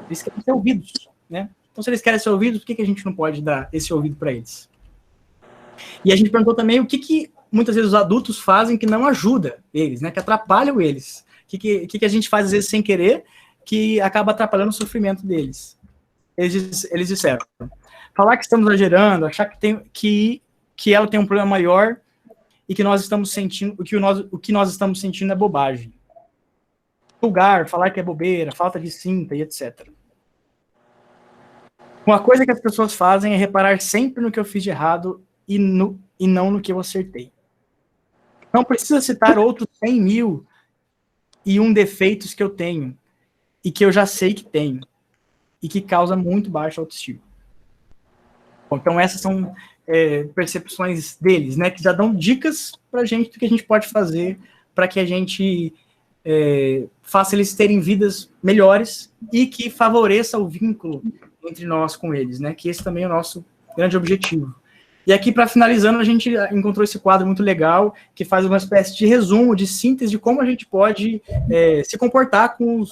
Eles querem ser ouvidos, né? Então, se eles querem ser ouvidos, por que a gente não pode dar esse ouvido para eles? E a gente perguntou também o que muitas vezes os adultos fazem que não ajuda eles, né? Que atrapalham eles. O que a gente faz, às vezes, sem querer, que acaba atrapalhando o sofrimento deles. Eles disseram: falar que estamos exagerando, achar que ela tem um problema maior e que nós estamos sentindo, o que nós estamos sentindo é bobagem. Julgar, falar que é bobeira, falta de cinta e etc. Uma coisa que as pessoas fazem é reparar sempre no que eu fiz de errado e não no que eu acertei. Não precisa citar outros 100.001 defeitos que eu tenho e que eu já sei que tenho e que causa muito baixa autoestima. Bom, então essas são percepções deles, né, que já dão dicas para a gente do que a gente pode fazer para que a gente faça eles terem vidas melhores e que favoreça o vínculo entre nós com eles, né? Que esse também é o nosso grande objetivo. E aqui, para finalizando, a gente encontrou esse quadro muito legal, que faz uma espécie de resumo, de síntese de como a gente pode se comportar com os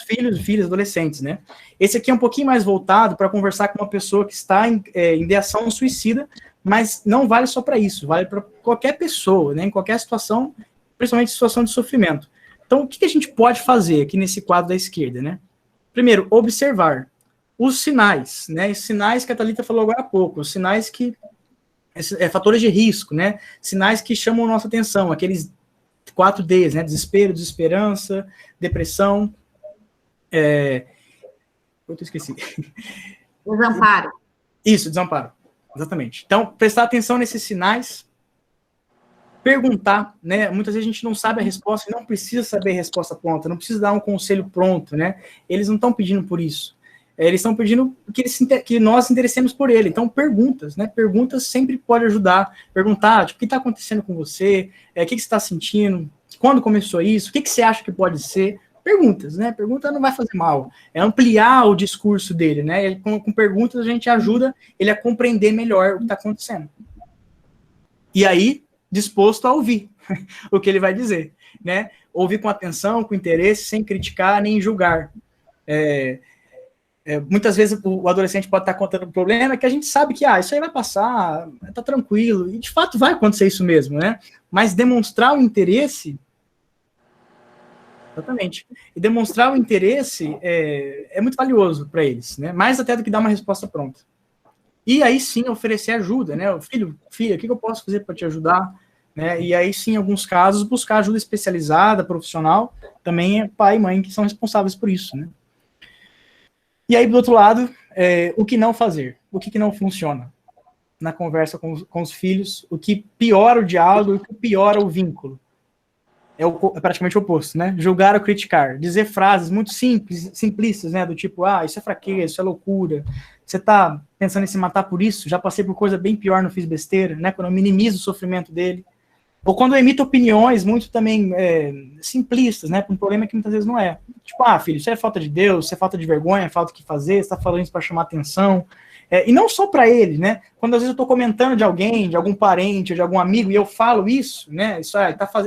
filhos e filhas adolescentes, né? Esse aqui é um pouquinho mais voltado para conversar com uma pessoa que está em ideação suicida, mas não vale só para isso, vale para qualquer pessoa, né? Em qualquer situação, principalmente situação de sofrimento. Então, o que a gente pode fazer aqui nesse quadro da esquerda, né? Primeiro, observar os sinais, né? Os sinais que a Thalita falou agora há pouco, os sinais que fatores de risco, né? Sinais que chamam a nossa atenção, aqueles 4 Ds, né? Desespero, desesperança, depressão, eu esqueci. Desamparo. Isso, desamparo, exatamente. Então, prestar atenção nesses sinais, perguntar, né? Muitas vezes a gente não sabe a resposta, e não precisa saber a resposta pronta, não precisa dar um conselho pronto, né? Eles não estão pedindo por isso. Eles estão pedindo que nós interessemos por ele. Então, perguntas, né? Perguntas sempre pode ajudar. Perguntar, tipo, o que está acontecendo com você? O que você está sentindo? Quando começou isso? O que você acha que pode ser? Perguntas, né? Pergunta não vai fazer mal. É ampliar o discurso dele, né? Com perguntas a gente ajuda ele a compreender melhor o que está acontecendo. E aí, disposto a ouvir o que ele vai dizer, né? Ouvir com atenção, com interesse, sem criticar nem julgar. Muitas vezes o adolescente pode estar contando um problema que a gente sabe que isso aí vai passar, tá tranquilo, e de fato vai acontecer isso mesmo, né? Mas demonstrar o interesse, exatamente, e demonstrar o interesse é muito valioso para eles, né? Mais até do que dar uma resposta pronta. E aí sim oferecer ajuda, né? Filha, o que eu posso fazer para te ajudar? Né? E aí sim, em alguns casos, buscar ajuda especializada, profissional, também é pai e mãe que são responsáveis por isso, né? E aí, do outro lado, o que não fazer? O que não funciona na conversa com os filhos? O que piora o diálogo e o que piora o vínculo? É praticamente o oposto, né? Julgar ou criticar. Dizer frases muito simplistas, né? Do tipo, isso é fraqueza, isso é loucura. Você tá pensando em se matar por isso? Já passei por coisa bem pior, não fiz besteira, né? Quando eu minimizo o sofrimento dele. Ou quando eu emito opiniões muito também simplistas, né? Para um problema que muitas vezes não é. Tipo, filho, isso é falta de Deus, isso é falta de vergonha, é falta do que fazer, você está falando isso para chamar atenção. E não só para ele, né? Quando às vezes eu estou comentando de alguém, de algum parente, de algum amigo, e eu falo isso, né? Isso,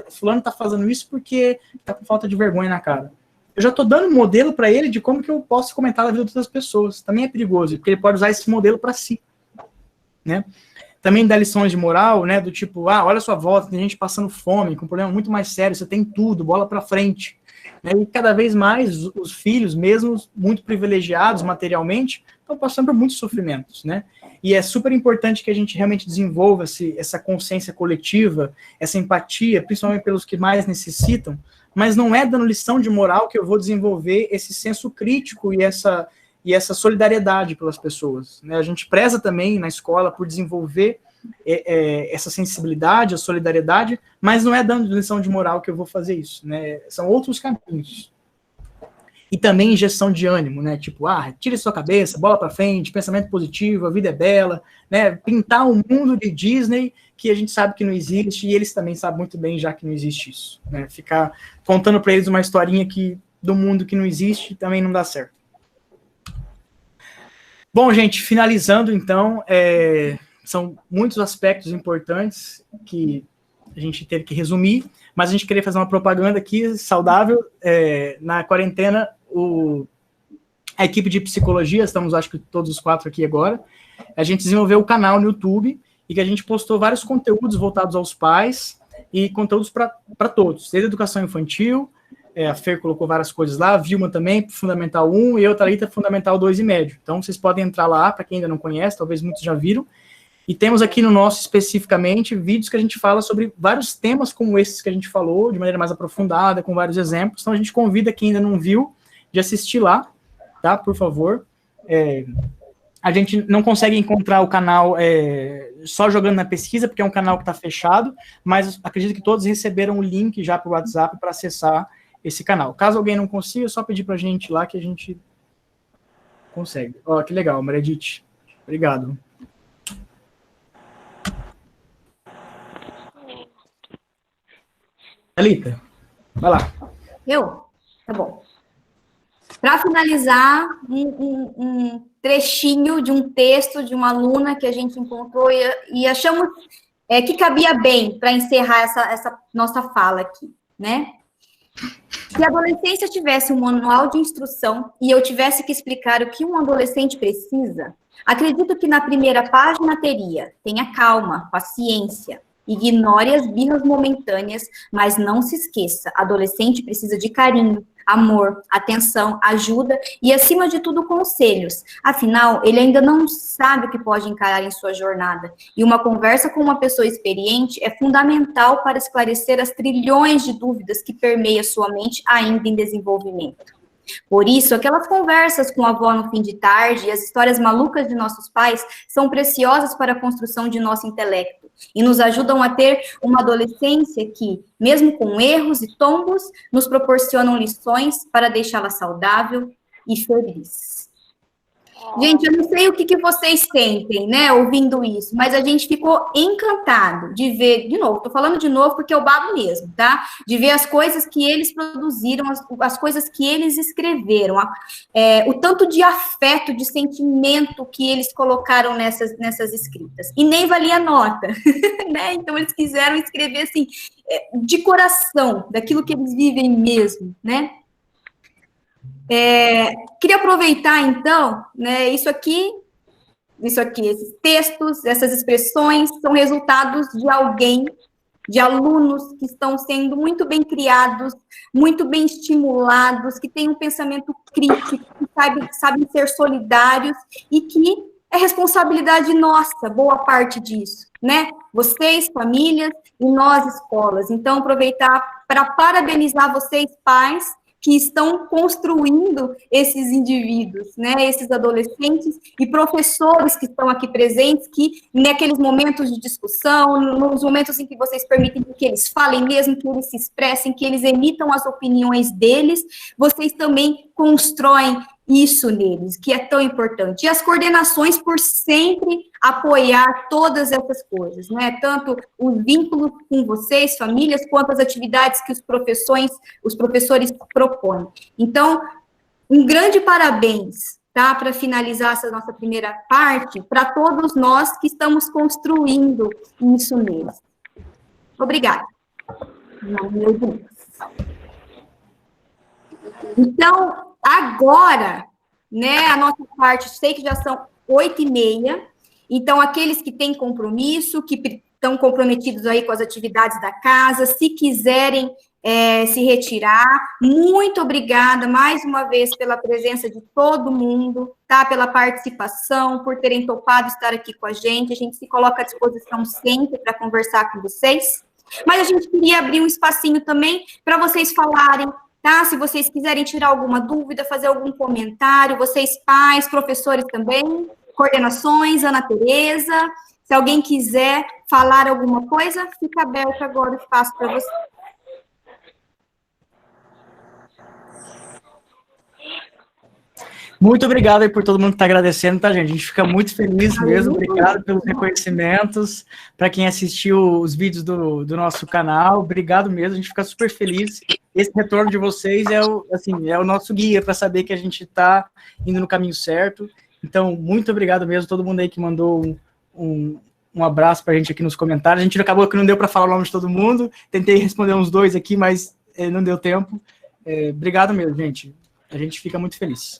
fulano está fazendo isso porque está com falta de vergonha na cara. Eu já estou dando um modelo para ele de como que eu posso comentar a vida de outras pessoas. Também é perigoso, porque ele pode usar esse modelo para si, né? Também dá lições de moral, né? Do tipo, olha a sua volta, tem gente passando fome, com um problema muito mais sério, você tem tudo, bola para frente. E cada vez mais os filhos, mesmo muito privilegiados materialmente, estão passando por muitos sofrimentos, né? E é super importante que a gente realmente desenvolva essa consciência coletiva, essa empatia, principalmente pelos que mais necessitam, mas não é dando lição de moral que eu vou desenvolver esse senso crítico e essa solidariedade pelas pessoas, né? A gente preza também na escola por desenvolver essa sensibilidade, a solidariedade, mas não é dando lição de moral que eu vou fazer isso, né? São outros caminhos. E também injeção de ânimo, né? Tipo, tire sua cabeça, bola para frente, pensamento positivo, a vida é bela, né? Pintar um mundo de Disney que a gente sabe que não existe, e eles também sabem muito bem já que não existe isso, né? Ficar contando para eles uma historinha do mundo que não existe também não dá certo. Bom, gente, finalizando, então, são muitos aspectos importantes que a gente teve que resumir, mas a gente queria fazer uma propaganda aqui saudável. Na quarentena, a equipe de psicologia, estamos acho que todos os 4 aqui agora, a gente desenvolveu o canal no YouTube e que a gente postou vários conteúdos voltados aos pais e conteúdos para todos, desde educação infantil, a Fer colocou várias coisas lá, a Vilma também, Fundamental 1, e eu, Thalita, Fundamental 2 e médio. Então, vocês podem entrar lá, para quem ainda não conhece, talvez muitos já viram. E temos aqui no nosso, especificamente, vídeos que a gente fala sobre vários temas como esses que a gente falou, de maneira mais aprofundada, com vários exemplos. Então, a gente convida quem ainda não viu de assistir lá, tá? Por favor. A gente não consegue encontrar o canal só jogando na pesquisa, porque é um canal que está fechado, mas acredito que todos receberam o link já para o WhatsApp para acessar esse canal. Caso alguém não consiga, é só pedir para a gente lá que a gente consegue. Que legal, Meredith. Obrigado. Thalita, vai lá. Eu? Tá bom. Para finalizar, um trechinho de um texto de uma aluna que a gente encontrou e achamos que cabia bem para encerrar essa nossa fala aqui, né? Se a adolescência tivesse um manual de instrução e eu tivesse que explicar o que um adolescente precisa, acredito que na primeira página teria: tenha calma, paciência, ignore as birras momentâneas, mas não se esqueça, adolescente precisa de carinho, amor, atenção, ajuda e, acima de tudo, conselhos. Afinal, ele ainda não sabe o que pode encarar em sua jornada. E uma conversa com uma pessoa experiente é fundamental para esclarecer as trilhões de dúvidas que permeiam sua mente ainda em desenvolvimento. Por isso, aquelas conversas com a avó no fim de tarde e as histórias malucas de nossos pais são preciosas para a construção de nosso intelecto e nos ajudam a ter uma adolescência que, mesmo com erros e tombos, nos proporcionam lições para deixá-la saudável e feliz. Gente, eu não sei o que vocês sentem, né, ouvindo isso, mas a gente ficou encantado de ver, de novo, tô falando de novo porque eu babo mesmo, tá? De ver as coisas que eles produziram, as coisas que eles escreveram, o tanto de afeto, de sentimento que eles colocaram nessas escritas. E nem valia nota, né? Então, eles quiseram escrever, assim, de coração, daquilo que eles vivem mesmo, né? Queria aproveitar, então, né, isso aqui, esses textos, essas expressões, são resultados de alguém, de alunos que estão sendo muito bem criados, muito bem estimulados, que têm um pensamento crítico, que sabem ser solidários e que é responsabilidade nossa, boa parte disso, né? Vocês, famílias, e nós, escolas. Então, aproveitar para parabenizar vocês, pais, que estão construindo esses indivíduos, né, esses adolescentes e professores que estão aqui presentes, que naqueles momentos de discussão, nos momentos em que vocês permitem que eles falem mesmo, que eles se expressem, que eles emitam as opiniões deles, vocês também constroem isso neles, que é tão importante. E as coordenações por sempre apoiar todas essas coisas, né? Tanto os vínculos com vocês, famílias, quanto as atividades que os professores propõem. Então, um grande parabéns tá? Para finalizar essa nossa primeira parte, para todos nós que estamos construindo isso mesmo. Obrigada. Não, meu Deus. Então, agora, né, a nossa parte, sei que já são 8h30, então aqueles que têm compromisso, que estão comprometidos aí com as atividades da casa, se quiserem se retirar, muito obrigada mais uma vez pela presença de todo mundo, tá? Pela participação, por terem topado estar aqui com a gente se coloca à disposição sempre para conversar com vocês, mas a gente queria abrir um espacinho também para vocês falarem, tá? Se vocês quiserem tirar alguma dúvida, fazer algum comentário, vocês pais, professores também, coordenações, Ana Tereza, se alguém quiser falar alguma coisa, fica aberto agora o espaço para vocês. Muito obrigado aí por todo mundo que está agradecendo, tá, gente? A gente fica muito feliz mesmo. Obrigado pelos reconhecimentos. Para quem assistiu os vídeos do nosso canal, obrigado mesmo. A gente fica super feliz. Esse retorno de vocês é o nosso guia para saber que a gente está indo no caminho certo. Então, muito obrigado mesmo. Todo mundo aí que mandou um abraço para a gente aqui nos comentários. A gente acabou que não deu para falar o nome de todo mundo. Tentei responder uns 2 aqui, mas não deu tempo. Obrigado mesmo, gente. A gente fica muito feliz.